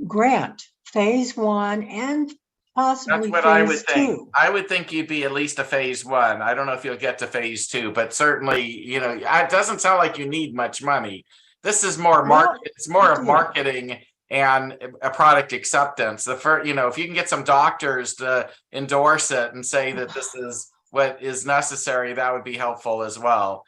grant, phase 1 and possibly That's what phase I would think. 2. I would think you'd be at least a phase 1. I don't know if you'll get to phase 2, but certainly, it doesn't sound like you need much money. This is more it's more of marketing and a product acceptance. If you can get some doctors to endorse it and say that this is what is necessary, that would be helpful as well.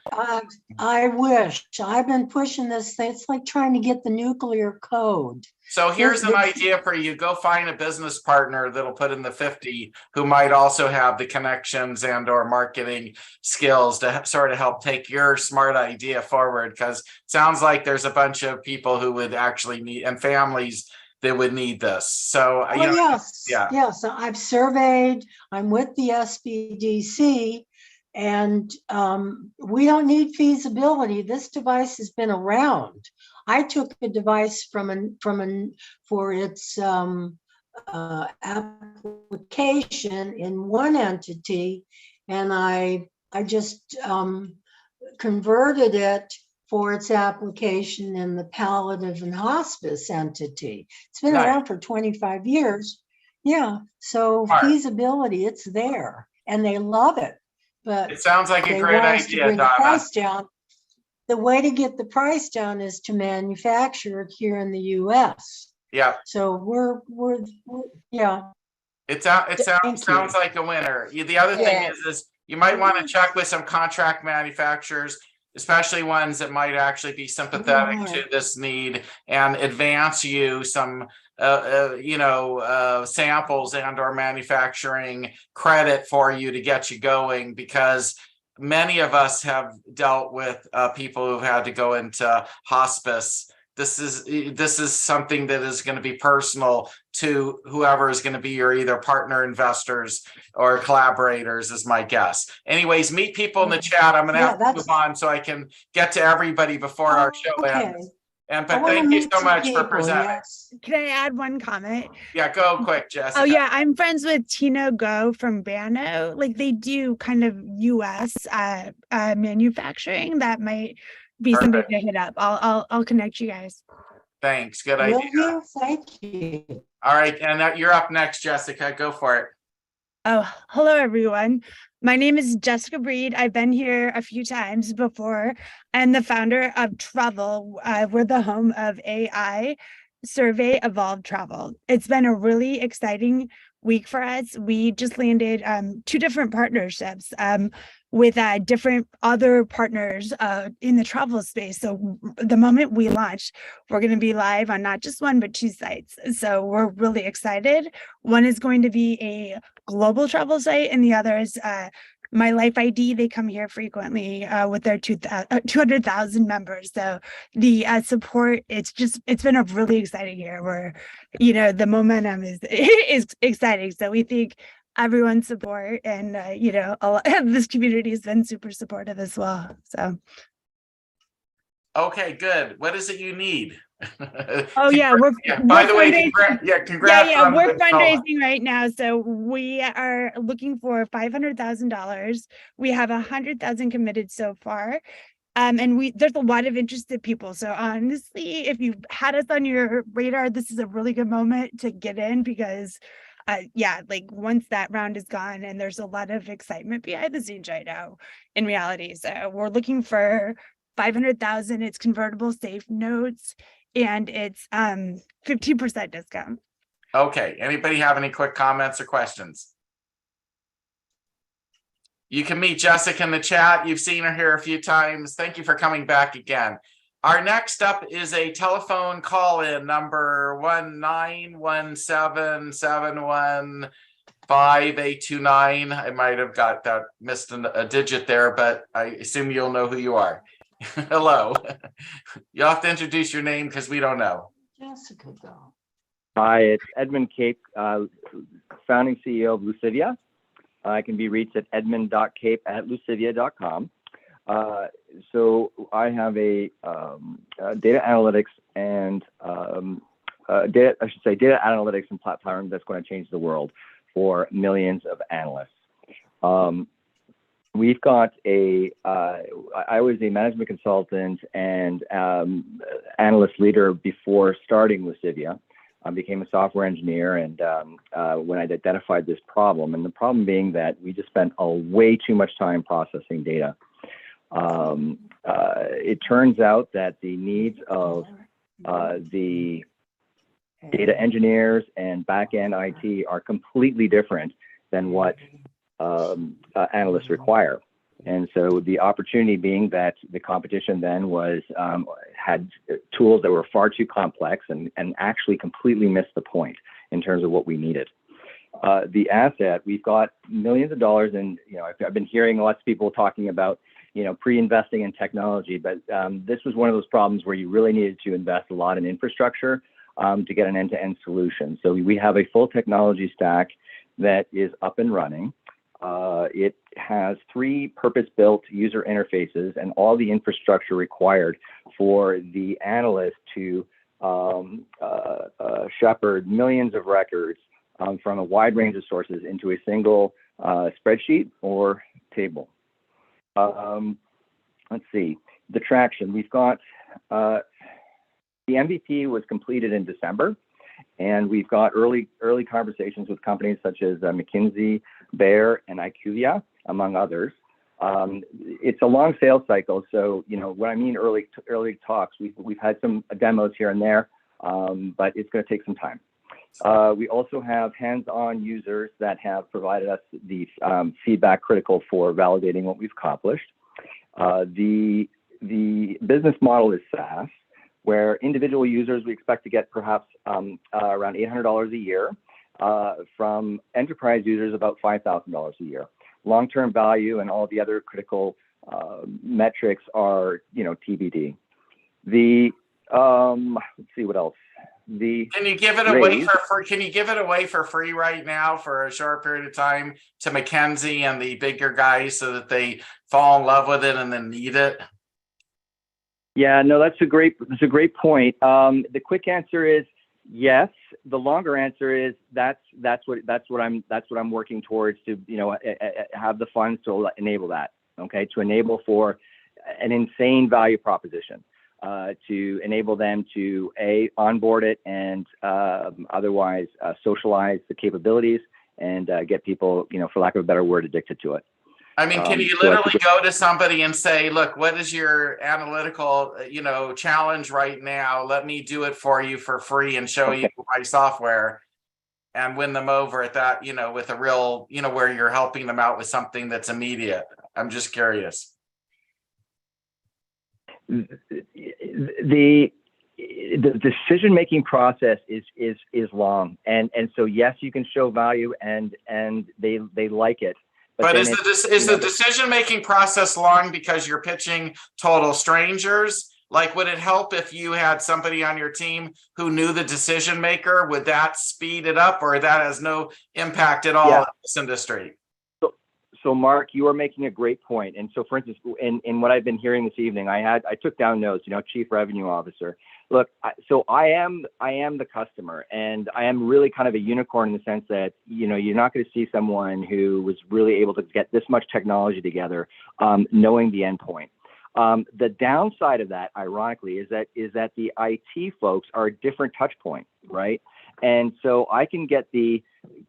I wish. I've been pushing this thing. It's like trying to get the nuclear code. So here's an idea for you. Go find a business partner that'll put in the 50 who might also have the connections and or marketing skills to sort of help take your smart idea forward, because it sounds like there's a bunch of people who would actually need, and families that would need this. So yes, I've surveyed. I'm with the SBDC, and we don't need feasibility. This device has been around. I took a device for its application in one entity, and I just converted it for its application in the palliative and hospice entity. It's been Nice. around for 25 years. Yeah, so Smart. feasibility, it's there, and they love it. But It sounds like a they great want us to idea, bring the Donna. price down. The way to get the price down is to manufacture it here in the US. Yeah, So we're yeah. it sounds Thank you. like a winner. The other thing is you might want to check with some contract manufacturers, especially ones that might actually be sympathetic to this need and advance you some samples and or manufacturing credit for you to get you going, because many of us have dealt with people who've had to go into hospice. This is something that is going to be personal to whoever is going to be your either partner investors or collaborators, is my guess. Anyways, meet people in the chat. I'm going to have to move on so I can get to everybody before our show ends. But thank you so much for presenting. Yes. Can I add one comment? Yeah, go quick, Jessica. Oh yeah, I'm friends with Tino Go from Bano. Like they do kind of US manufacturing. That might be something to hit up. I'll connect you guys. Thanks. Good Will idea. you? Thank you. All right, and you're up next, Jessica. Go for it. Oh, hello everyone. My name is Jessica Breed. I've been here a few times before. I'm the founder of Travel. We're the home of AI Survey Evolved Travel. It's been a really exciting week for us. We just landed 2 different partnerships with different other partners in the travel space. So the moment we launch, we're going to be live on not just 1, but 2 sites. So we're really excited. One is going to be a global travel site, and the other is My Life ID. They come here frequently with their 200,000 members. So the support, it's been a really exciting year where, the momentum is exciting. So we think everyone's support and, this community has been super supportive as well. So. Okay, good. What is it you need? Oh yeah, by the way, congrats. Yeah, we're fundraising right now. So we are looking for $500,000. We have 100,000 committed so far. And there's a lot of interested people. So honestly, if you've had us on your radar, this is a really good moment to get in, because once that round is gone, and there's a lot of excitement behind the scenes right now in reality. So we're looking for 500,000. It's convertible safe notes, and it's 15% discount. Okay, anybody have any quick comments or questions? You can meet Jessica in the chat. You've seen her here a few times. Thank you for coming back again. Our next up is a telephone call-in number 19177152829. I might have got that, missed a digit there, but I assume you'll know who you are. Hello. You'll have to introduce your name because we don't know. Jessica, go. Hi, it's Edmund Cape, founding CEO of Lucivia. I can be reached at edmund.cape@lucivia.com. So I have a data analytics and data analytics and platform that's going to change the world for millions of analysts. We've got I was a management consultant and analyst leader before starting Lucivia. I became a software engineer, and when I identified this problem, and the problem being that we just spent way too much time processing data. It turns out that the needs of the data engineers and back-end IT are completely different than what analysts require. And so the opportunity being that the competition then had tools that were far too complex and actually completely missed the point in terms of what we needed. The asset, we've got millions of dollars, and I've been hearing lots of people talking about pre-investing in technology, but this was one of those problems where you really needed to invest a lot in infrastructure to get an end-to-end solution. So we have a full technology stack that is up and running. It has 3 purpose-built user interfaces and all the infrastructure required for the analyst to shepherd millions of records from a wide range of sources into a single spreadsheet or table. Let's see, the traction. We've got, the MVP was completed in December, and we've got early conversations with companies such as McKinsey, Bayer, and IQVIA, among others. It's a long sales cycle, so what I mean early talks. We've had some demos here and there, but it's going to take some time. We also have hands-on users that have provided us the feedback critical for validating what we've accomplished. The business model is SaaS, where individual users we expect to get perhaps around $800 a year. From enterprise users, about $5,000 a year. Long-term value and all the other critical metrics are, TBD. Let's see what else. Can you give it away for free? Can you give it away for free right now for a short period of time to McKinsey and the bigger guys so that they fall in love with it and then need it? Yeah, no, that's a great point. The quick answer is yes. The longer answer is that's what I'm working towards to have the funds to enable that. Okay, to enable for an insane value proposition, to enable them to onboard it and otherwise socialize the capabilities and get people, for lack of a better word, addicted to it. I mean, can you literally go to somebody and say, look, what is your analytical, challenge right now? Let me do it for you for free and show you my software and win them over at that, with a real, where you're helping them out with something that's immediate. I'm just curious. The decision-making process is long. And so, yes, you can show value and they like it. But is the decision-making process long because you're pitching total strangers? Like, would it help if you had somebody on your team who knew the decision maker? Would that speed it up, or that has no impact at all in this industry? So, Mark, you are making a great point. And so, for instance, in what I've been hearing this evening, I took down notes. Chief Revenue Officer. Look, so I am the customer, and I am really kind of a unicorn in the sense that you're not going to see someone who was really able to get this much technology together, knowing the endpoint. The downside of that, ironically, is that the IT folks are a different touch point, right? And so I can get the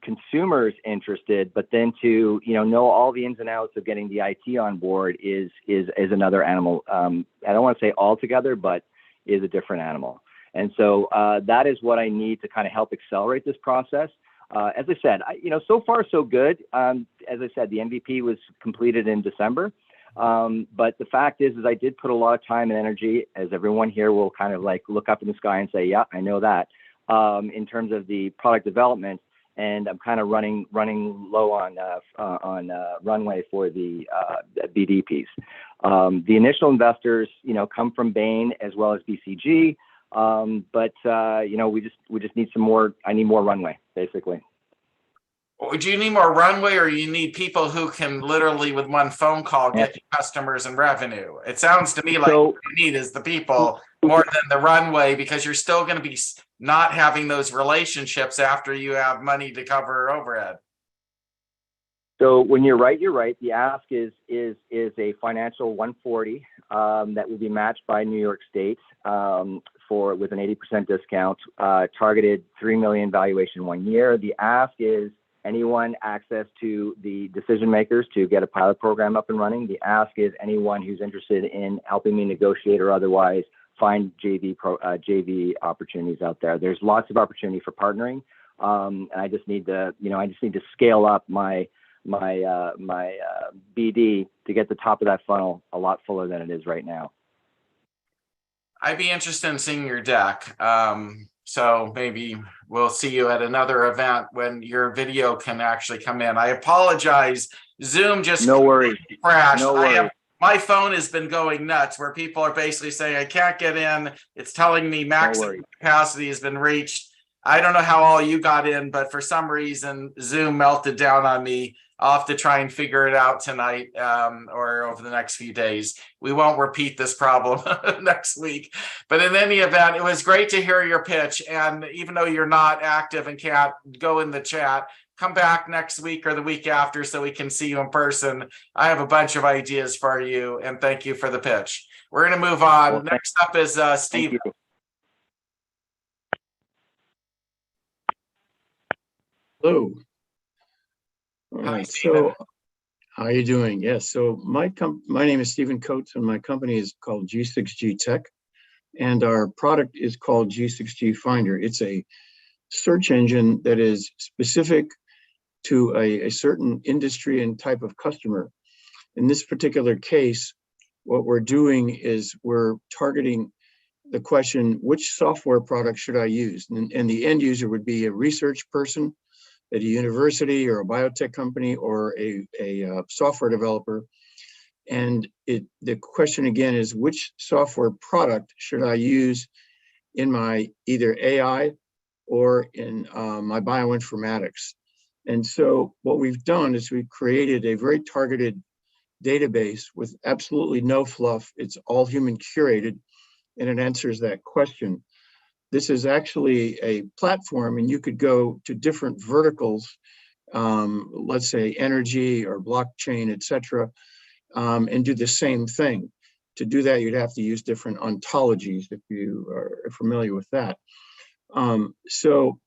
consumers interested, but then to know all the ins and outs of getting the IT on board is another animal. I don't want to say altogether, but is a different animal. And so that is what I need to kind of help accelerate this process. As I said, so far so good. As I said, the MVP was completed in December. But the fact is I did put a lot of time and energy, as everyone here will kind of like look up in the sky and say, yeah, I know that, in terms of the product development. And I'm kind of running low on runway for the BD piece. The initial investors, come from Bain as well as BCG, but we just need some more. I need more runway, basically. Do you need more runway, or you need people who can literally, with one phone call, get you customers and revenue? It sounds to me like what you need is the people more than the runway, because you're still going to be not having those relationships after you have money to cover overhead. So when you're right. The ask is a financial 140 that will be matched by New York State with an 80% discount, targeted $3 million valuation 1 year. The ask is anyone access to the decision makers to get a pilot program up and running. The ask is anyone who's interested in helping me negotiate or otherwise find JV opportunities out there. There's lots of opportunity for partnering, and I just need to scale up my BD to get the top of that funnel a lot fuller than it is right now. I'd be interested in seeing your deck. So maybe we'll see you at another event when your video can actually come in. I apologize. Zoom just crashed. No worries. My phone has been going nuts where people are basically saying, I can't get in. It's telling me maximum capacity has been reached. I don't know how all you got in, but for some reason, Zoom melted down on me. I'll have to try and figure it out tonight or over the next few days. We won't repeat this problem next week. But in any event, it was great to hear your pitch. And even though you're not active and can't go in the chat, come back next week or the week after so we can see you in person. I have a bunch of ideas for you, and thank you for the pitch. We're going to move on. Well, Next up is Steve. Hello. All Hi, right. Stephen. So, how are you doing? Yes. So my name is Stephen Coates, and my company is called G6G Tech, and our product is called G6G Finder. It's a search engine that is specific to a certain industry and type of customer. In this particular case, what we're doing is we're targeting the question, which software product should I use? And the end user would be a research person at a university or a biotech company or a software developer. And the question again is, which software product should I use in my either AI or in my bioinformatics? And so what we've done is we've created a very targeted database with absolutely no fluff. It's all human curated, and it answers that question. This is actually a platform, and you could go to different verticals, let's say energy or blockchain, et cetera, and do the same thing. To do that, you'd have to use different ontologies if you are familiar with that. So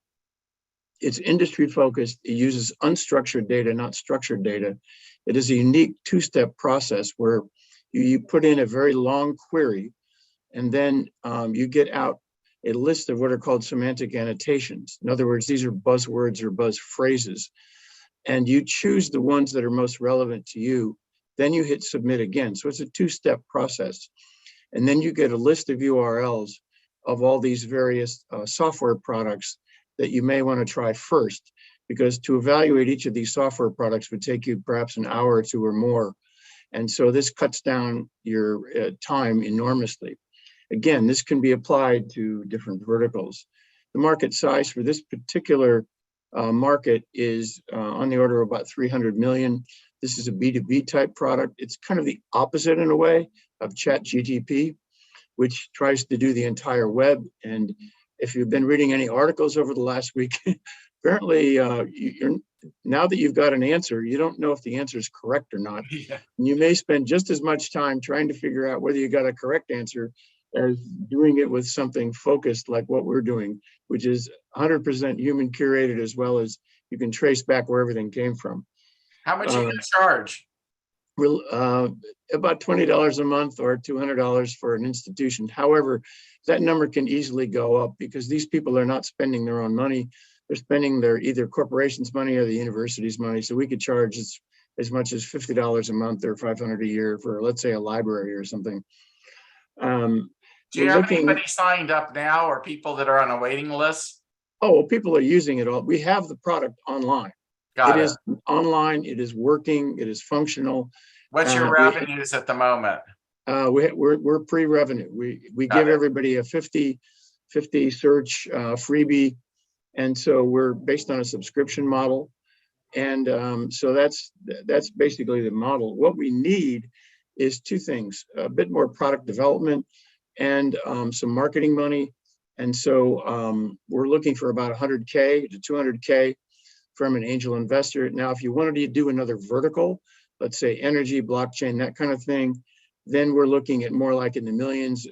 it's industry focused. It uses unstructured data, not structured data. It is a unique two-step process where you put in a very long query, and then you get out a list of what are called semantic annotations. In other words, these are buzzwords or buzz phrases, and you choose the ones that are most relevant to you. Then you hit submit again. So it's a two-step process. And then you get a list of URLs of all these various software products that you may want to try first, because to evaluate each of these software products would take you perhaps an hour or two or more. And so this cuts down your time enormously. Again, this can be applied to different verticals. The market size for this particular market is on the order of about 300 million. This is a B2B type product. It's kind of the opposite in a way of ChatGPT, which tries to do the entire web. And if you've been reading any articles over the last week, apparently now that you've got an answer, you don't know if the answer is correct or not. Yeah. And you may spend just as much time trying to figure out whether you got a correct answer as doing it with something focused like what we're doing, which is 100% human curated, as well as you can trace back where everything came from. How much are you going to charge? We're about $20 a month or $200 for an institution. However, that number can easily go up because these people are not spending their own money. They're spending their either corporation's money or the university's money. So we could charge as much as $50 a month or $500 a year for, let's say, a library or something. Do you have anybody signed up now or people that are on a waiting list? Oh, well, people are using it all. We have the product online. Got It it. is online. It is working. It is functional. What's your revenues at the moment? We're pre-revenue. We give everybody a 50 search freebie, and so we're based on a subscription model, and so that's basically the model. What we need is two things: a bit more product development and some marketing money. And so we're looking for about 100K to 200K from an angel investor. Now, if you wanted to do another vertical, let's say energy, blockchain, that kind of thing, then we're looking at more like in the millions,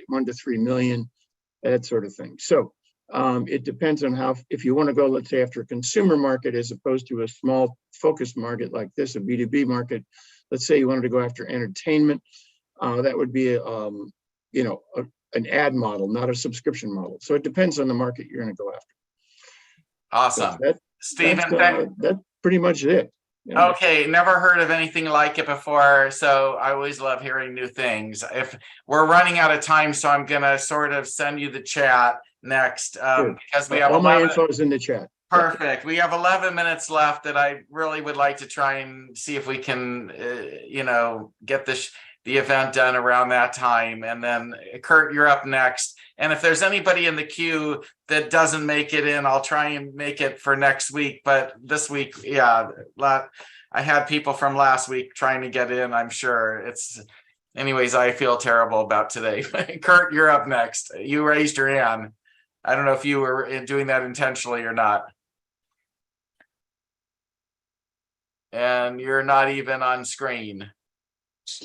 1 to 3 million, that sort of thing. So it depends on how, if you want to go, let's say, after a consumer market as opposed to a small focused market like this, a B2B market. Let's say you wanted to go after entertainment, that would be an ad model, not a subscription model. So it depends on the market you're going to go after. Awesome. So Stephen, that's pretty much it. Yeah. Okay, never heard of anything like it before, so I always love hearing new things. If we're running out of time, so I'm gonna sort of send you the chat next because we have all my 11 info is in the chat. Perfect. We have 11 minutes left that I really would like to try and see if we can, get the event done around that time. And then Kurt, you're up next. And if there's anybody in the queue that doesn't make it in, I'll try and make it for next week. But this week, yeah, I had people from last week trying to get in, I'm sure. Anyways, I feel terrible about today. Kurt, you're up next. You raised your hand. I don't know if you were doing that intentionally or not. And you're not even on screen.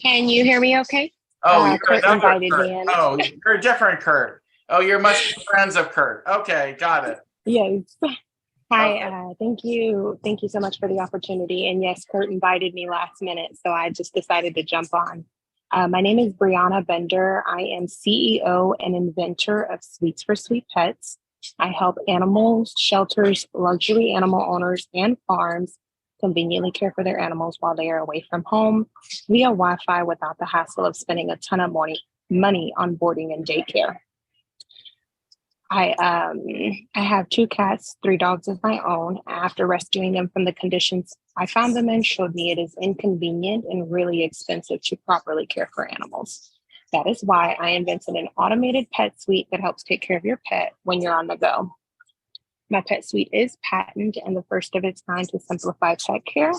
Can you hear me okay? Oh, you're Kurt another invited Kurt. me in. Oh, you're a different Kurt. Oh, you're must be friends of Kurt. Okay, got it. Yes. Hi, Okay. thank you. Thank you so much for the opportunity. And yes, Kurt invited me last minute, so I just decided to jump on. My name is Brianna Bender. I am CEO and inventor of Sweets for Sweet Pets. I help animals, shelters, luxury animal owners, and farms conveniently care for their animals while they are away from home via Wi-Fi without the hassle of spending a ton of money on boarding and daycare. I have 2 cats, 3 dogs of my own. After rescuing them from the conditions I found them in, showed me it is inconvenient and really expensive to properly care for animals. That is why I invented an automated pet suite that helps take care of your pet when you're on the go. My pet suite is patented and the first of its kind to simplify pet care.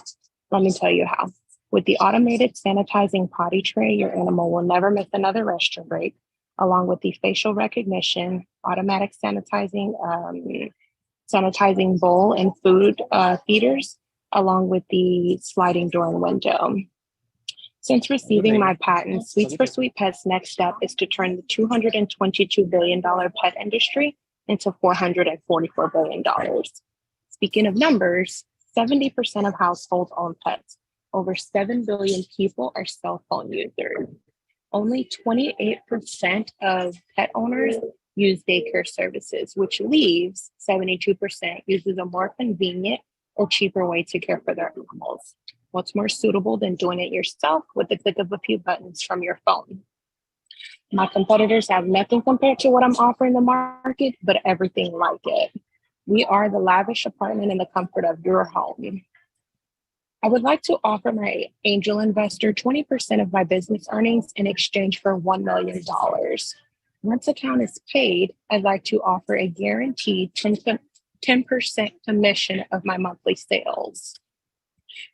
Let me tell you how. With the automated sanitizing potty tray, your animal will never miss another restroom break, along with the facial recognition, automatic sanitizing bowl and food feeders, along with the sliding door and window. Since receiving my patent, Sweets for Sweet Pets' next step is to turn the $222 billion pet industry into $444 billion. Speaking of numbers, 70% of households own pets. Over 7 billion people are cell phone users. Only 28% of pet owners use daycare services, which leaves 72% uses a more convenient or cheaper way to care for their animals. What's more suitable than doing it yourself with the click of a few buttons from your phone? My competitors have nothing compared to what I'm offering the market, but everything like it. We are the lavish apartment in the comfort of your home. I would like to offer my angel investor 20% of my business earnings in exchange for $1 million. Once account is paid, I'd like to offer a guaranteed 10% commission of my monthly sales.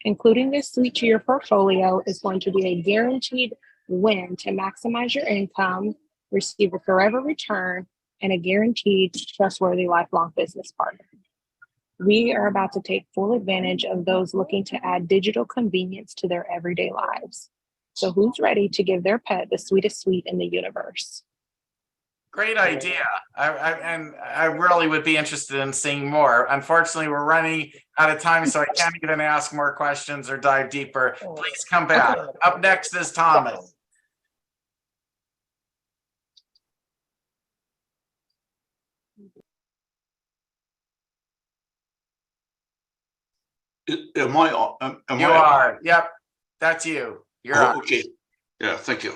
Including this suite to your portfolio is going to be a guaranteed win to maximize your income, receive a forever return, and a guaranteed trustworthy lifelong business partner. We are about to take full advantage of those looking to add digital convenience to their everyday lives. So who's ready to give their pet the sweetest sweet in the universe? Great idea. I really would be interested in seeing more. Unfortunately, we're running out of time, so I can't even ask more questions or dive deeper. Please come back. Up next is Thomas. Am I? Am You I? are. Yep, that's you. You're on. Okay. Yeah. Thank you.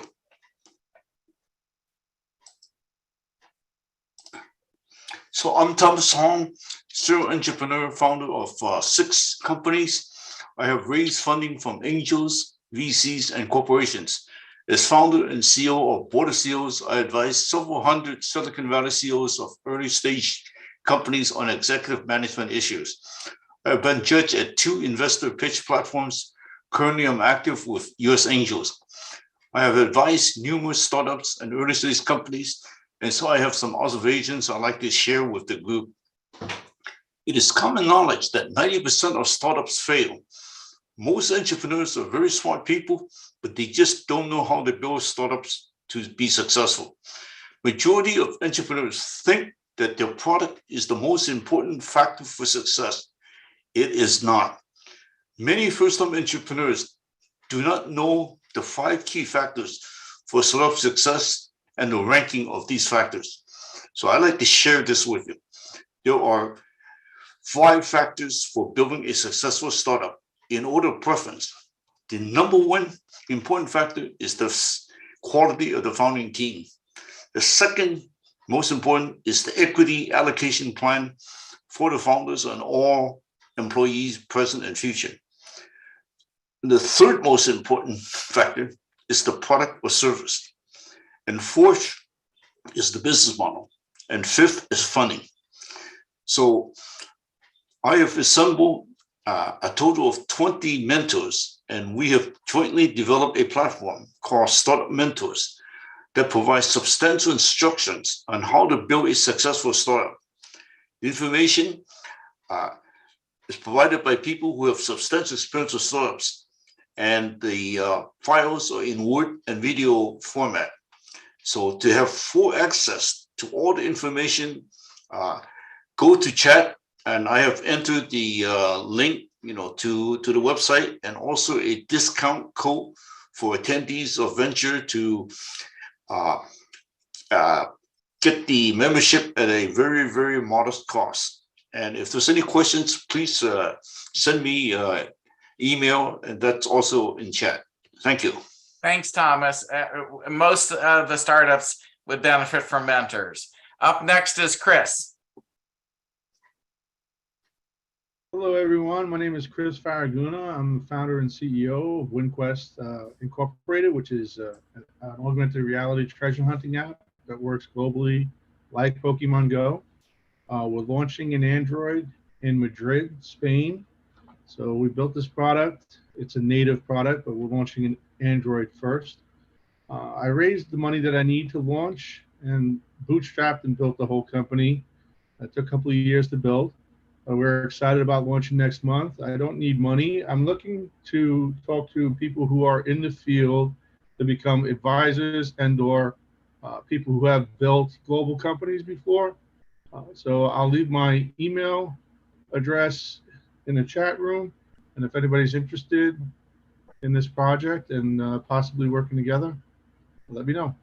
So I'm Thomas Hong, serial entrepreneur, founder of 6 companies. I have raised funding from angels, VCs, and corporations. As founder and CEO of Border CEOs, I advise several hundred Silicon Valley CEOs of early stage companies on executive management issues. I've been judged at 2 investor pitch platforms. Currently, I'm active with US Angels. I have advised numerous startups and early stage companies, and so I have some observations I'd like to share with the group. It is common knowledge that 90% of startups fail. Most entrepreneurs are very smart people, but they just don't know how to build startups to be successful. Majority of entrepreneurs think that their product is the most important factor for success. It is not. Many first-time entrepreneurs do not know the 5 key factors for startup success and the ranking of these factors. So I'd like to share this with you. There are 5 factors for building a successful startup in order of preference. The number 1 important factor is the quality of the founding team. The second most important is the equity allocation plan for the founders and all employees, present and future. And the third most important factor is the product or service. And 4th is the business model. And 5th is funding. So I have assembled a total of 20 mentors, and we have jointly developed a platform called Startup Mentors that provides substantial instructions on how to build a successful startup. The information is provided by people who have substantial experience with startups, and the files are in Word and video format. So to have full access to all the information, go to chat, and I have entered the link, to the website, and also a discount code for attendees of Venture to get the membership at a very, very modest cost. And if there's any questions, please send me email, and that's also in chat. Thank you. Thanks, Thomas. Most of the startups would benefit from mentors. Up next is Chris. Hello, everyone. My name is Chris Faraguna. I'm the founder and CEO of WinQuest Incorporated, which is an augmented reality treasure hunting app that works globally like Pokemon Go. We're launching in Android in Madrid, Spain. So we built this product. It's a native product, but we're launching in Android first. I raised the money that I need to launch and bootstrapped and built the whole company. That took a couple of years to build. We're excited about launching next month. I don't need money. I'm looking to talk to people who are in the field to become advisors and/or people who have built global companies before. So I'll leave my email address in the chat room. And if anybody's interested in this project and possibly working together, let me know.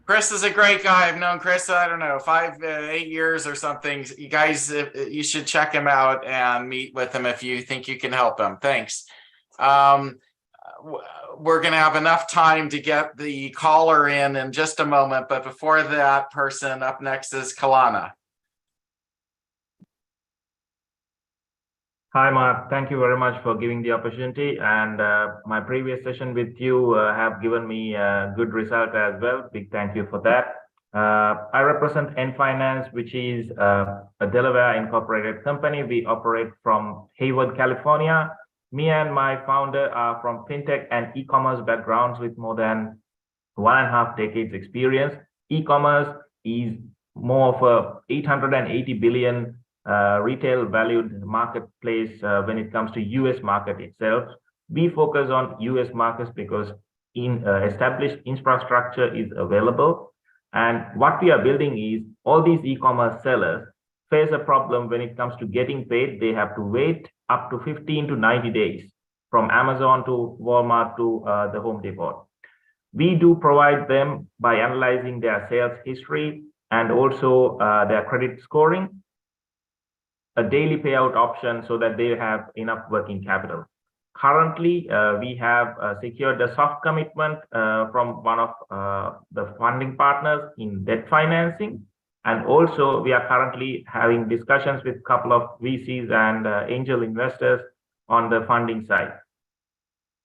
Chris is a great guy. I've known Chris, I don't know, 5, 8 years or something. You guys, you should check him out and meet with him if you think you can help him. Thanks. We're going to have enough time to get the caller in just a moment. But before that person, up next is Kalana. Hi, Mark. Thank you very much for giving the opportunity. And my previous session with you have given me a good result as well. Big thank you for that. I represent N Finance, which is a Delaware incorporated company. We operate from Hayward, California. Me and my founder are from fintech and e-commerce backgrounds with more than 1.5 decades experience. E-commerce is more of a 880 billion retail valued marketplace when it comes to US market itself. We focus on US markets because established infrastructure is available. And what we are building is all these e-commerce sellers face a problem when it comes to getting paid. They have to wait up to 15 to 90 days from Amazon to Walmart to the Home Depot. We do provide them by analyzing their sales history and also their credit scoring, a daily payout option so that they have enough working capital. Currently, we have secured a soft commitment from one of the funding partners in debt financing. And also, we are currently having discussions with a couple of VCs and angel investors on the funding side.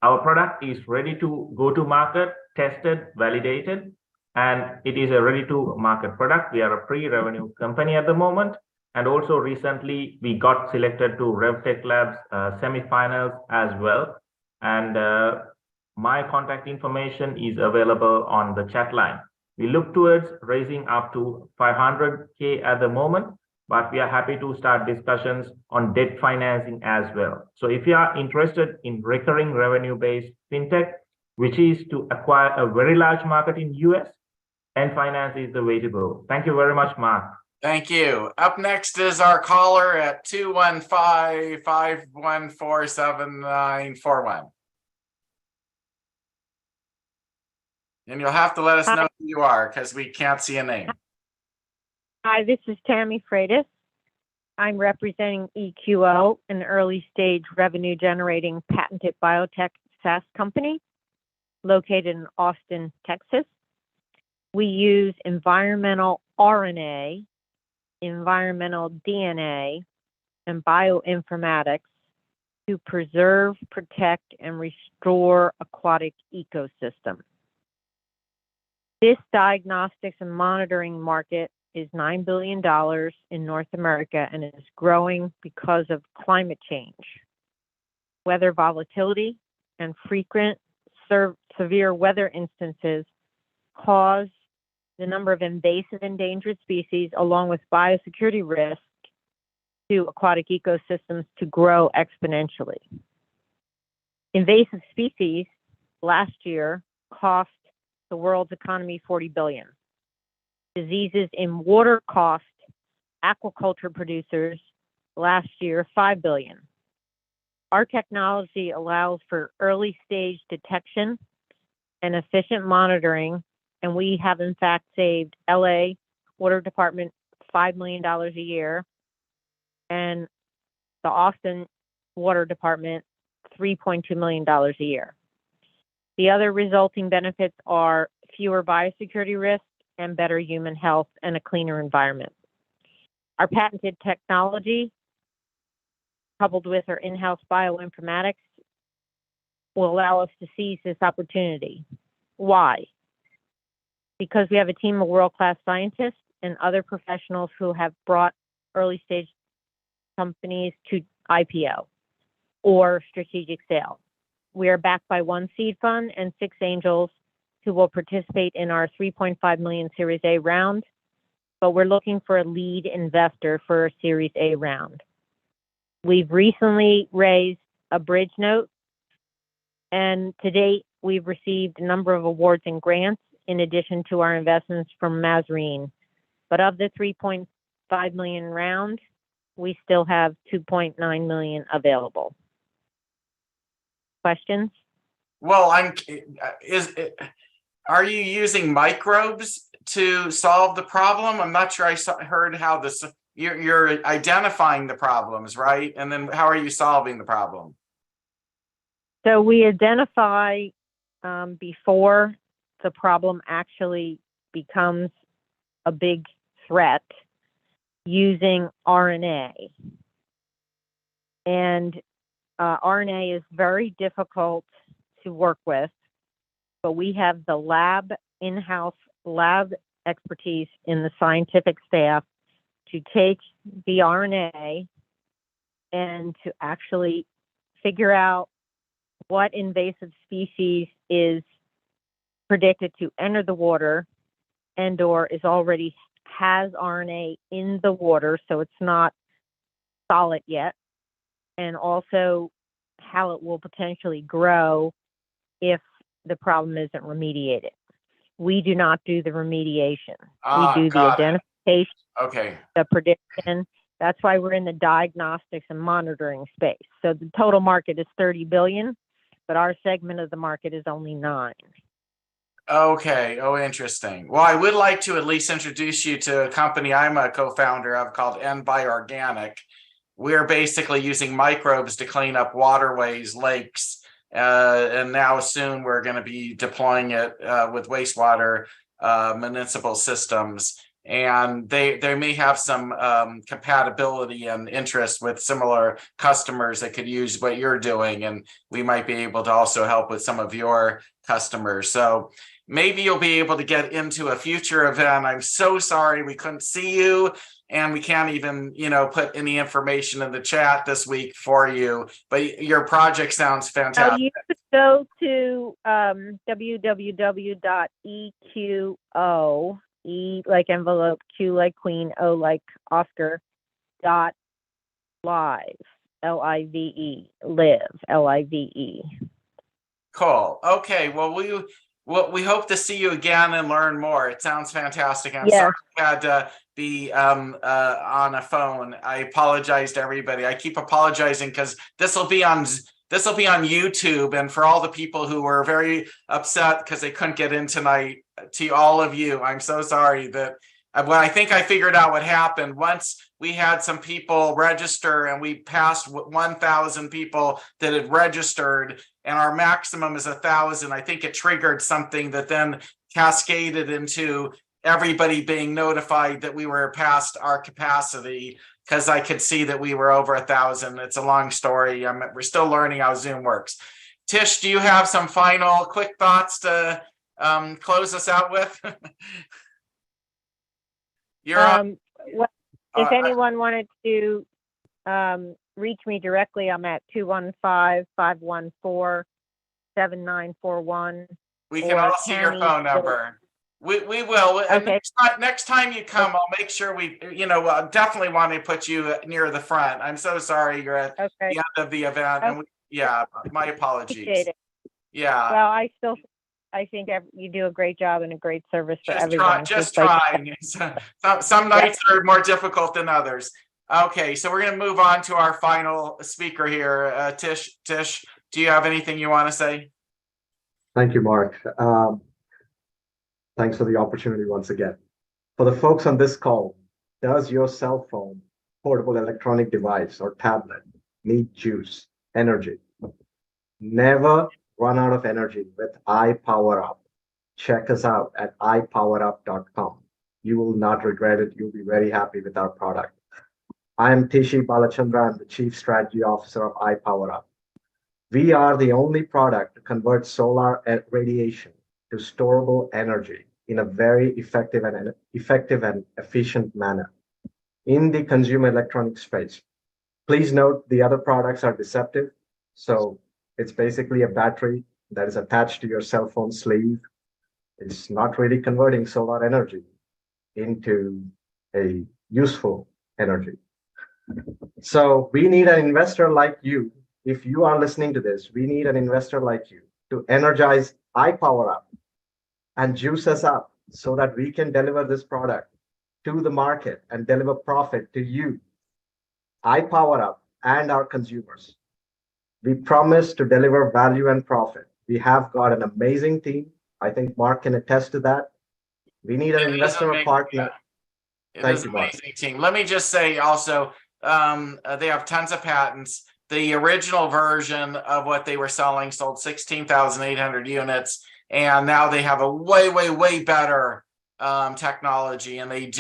Our product is ready to go to market, tested, validated, and it is a ready to market product. We are a pre-revenue company at the moment. And also recently, we got selected to RevTech Labs semifinals as well. And my contact information is available on the chat line. We look towards raising up to 500K at the moment, but we are happy to start discussions on debt financing as well. So if you are interested in recurring revenue-based fintech, which is to acquire a very large market in US, and finance is the way to go. Thank you very much, Mark. Thank you. Up next is our caller at 215-514-7941. And you'll have to let us know who you are because we can't see a name. Hi, this is Tammy Freitas. I'm representing EQO, an early stage revenue generating patented biotech SaaS company located in Austin, Texas. We use environmental RNA, environmental DNA, and bioinformatics to preserve, protect, and restore aquatic ecosystems. This diagnostics and monitoring market is $9 billion in North America and is growing because of climate change. weather volatility and frequent severe weather instances cause the number of invasive endangered species, along with biosecurity risk to aquatic ecosystems, to grow exponentially. Invasive species last year cost the world's economy $40 billion. Diseases in water cost aquaculture producers last year $5 billion. Our technology allows for early stage detection and efficient monitoring, and we have in fact saved LA Water Department $5 million a year and the Austin Water Department $3.2 million a year. The other resulting benefits are fewer biosecurity risks and better human health and a cleaner environment. Our patented technology, coupled with our in-house bioinformatics, will allow us to seize this opportunity. Why? Because we have a team of world-class scientists and other professionals who have brought early-stage companies to IPO or strategic sale. We are backed by one seed fund and 6 angels who will participate in our 3.5 million Series A round, but we're looking for a lead investor for a Series A round. We've recently raised a bridge note, and to date, we've received a number of awards and grants in addition to our investments from Mazarine. But of the 3.5 million round, we still have 2.9 million available. Questions? Well, are you using microbes to solve the problem? I'm not sure heard how this, you're identifying the problems, right? And then how are you solving the problem? So we identify before the problem actually becomes a big threat using RNA. And RNA is very difficult to work with, but we have the in-house lab expertise in the scientific staff to take the RNA and to actually figure out what invasive species is predicted to enter the water and or has RNA in the water, so it's not solid yet, and also how it will potentially grow if the problem isn't remediated. We do not do the remediation. We do the identification, the prediction. That's why we're in the diagnostics and monitoring space. So the total market is 30 billion, but our segment of the market is only 9. Okay. Oh, interesting. Well, I would like to at least introduce you to a company I'm a co-founder of called N-Bioorganic. We're basically using microbes to clean up waterways, lakes, and now soon we're going to be deploying it with wastewater municipal systems. And they may have some compatibility and interest with similar customers that could use what you're doing, and we might be able to also help with some of your customers. So maybe you'll be able to get into a future event. I'm so sorry we couldn't see you, and we can't even, put any information in the chat this week for you. But your project sounds fantastic. You could go to www.eqo, E like envelope, Q like queen, O like Oscar, .live, L-I-V-E, live, L-I-V-E. Cool. Okay. Well, we hope to see you again and learn more. It sounds fantastic. I'm sorry I had to be on a phone. I apologize to everybody. I keep apologizing because this will be on YouTube, and for all the people who were very upset because they couldn't get in tonight, to all of you, I'm so sorry that I think I figured out what happened. Once we had some people register and we passed 1,000 people that had registered, and our maximum is 1,000, I think it triggered something that then cascaded into everybody being notified that we were past our capacity, because I could see that we were over 1,000. It's a long story. We're still learning how Zoom works. Tish, do you have some final quick thoughts to close us out with? If anyone wanted to reach me directly, I'm at 215-514-7941. We can all see your phone number. We will. And Okay. next time you come, I'll make sure we, definitely want to put you near the front. I'm so sorry you're at the end of the event. And my apologies. Appreciate it. Yeah. Well, I think you do a great job and a great service for Just everyone. trying. Some nights are more difficult than others. Okay, so we're going to move on to our final speaker here. Tish, do you have anything you want to say? Thank you, Mark. Thanks for the opportunity once again. For the folks on this call, does your cell phone, portable electronic device, or tablet need juice, energy? Never run out of energy with iPowerUp. Check us out at ipowerup.com. You will not regret it. You'll be very happy with our product. I am Tishi Balachandra. I'm the Chief Strategy Officer of iPowerUp. We are the only product to convert solar radiation to storable energy in a very effective and efficient manner in the consumer electronics space. Please note the other products are deceptive. So it's basically a battery that is attached to your cell phone sleeve. It's not really converting solar energy into a useful energy. So we need an investor like you. If you are listening to this, we need an investor like you to energize iPowerUp and juice us up so that we can deliver this product to the market and deliver profit to you, iPowerUp, and our consumers. We promise to deliver value and profit. We have got an amazing team. I think Mark can attest to that. We need an investor or partner. It is an amazing team. Let me just say also, they have tons of patents. The original version of what they were selling sold 16,800 units. And now they have a way, way, way better technology. And they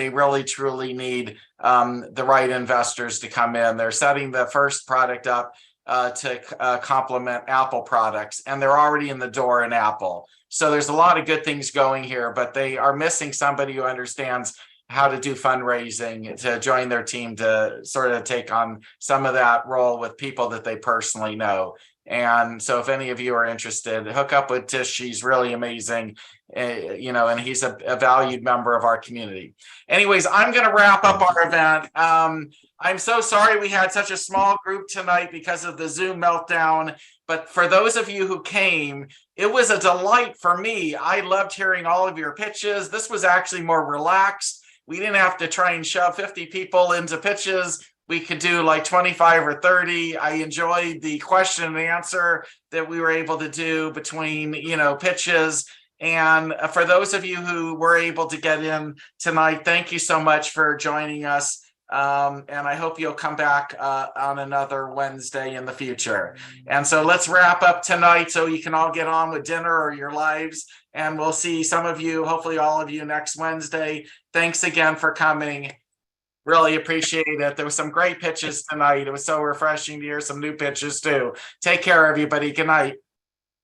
really, truly need the right investors to come in. They're setting the first product up to complement Apple products. And they're already in the door in Apple. So there's a lot of good things going here, but they are missing somebody who understands how to do fundraising to join their team to sort of take on some of that role with people that they personally know. And so if any of you are interested, hook up with Tish. She's really amazing, and he's a valued member of our community. Anyways, I'm going to wrap up our event. I'm so sorry we had such a small group tonight because of the Zoom meltdown. But for those of you who came, it was a delight for me. I loved hearing all of your pitches. This was actually more relaxed. We didn't have to try and shove 50 people into pitches. We could do like 25 or 30. I enjoyed the question and answer that we were able to do between, pitches. And for those of you who were able to get in tonight, thank you so much for joining us. And I hope you'll come back on another Wednesday in the future. And so let's wrap up tonight so you can all get on with dinner or your lives. And we'll see some of you, hopefully all of you, next Wednesday. Thanks again for coming. Really appreciate it. There was some great pitches tonight. It was so refreshing to hear some new pitches too. Take care, everybody. Good night.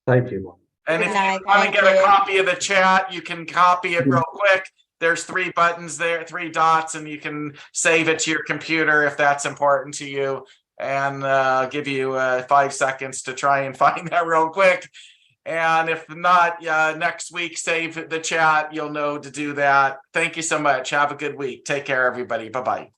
Thank you. And if you want to get a copy of the chat, you can copy it real quick. There's 3 buttons there, 3 dots, and you can save it to your computer if that's important to you. And give you 5 seconds to try and find that real quick. And if not, next week, save the chat. You'll know to do that. Thank you so much. Have a good week. Take care, everybody. Bye-bye.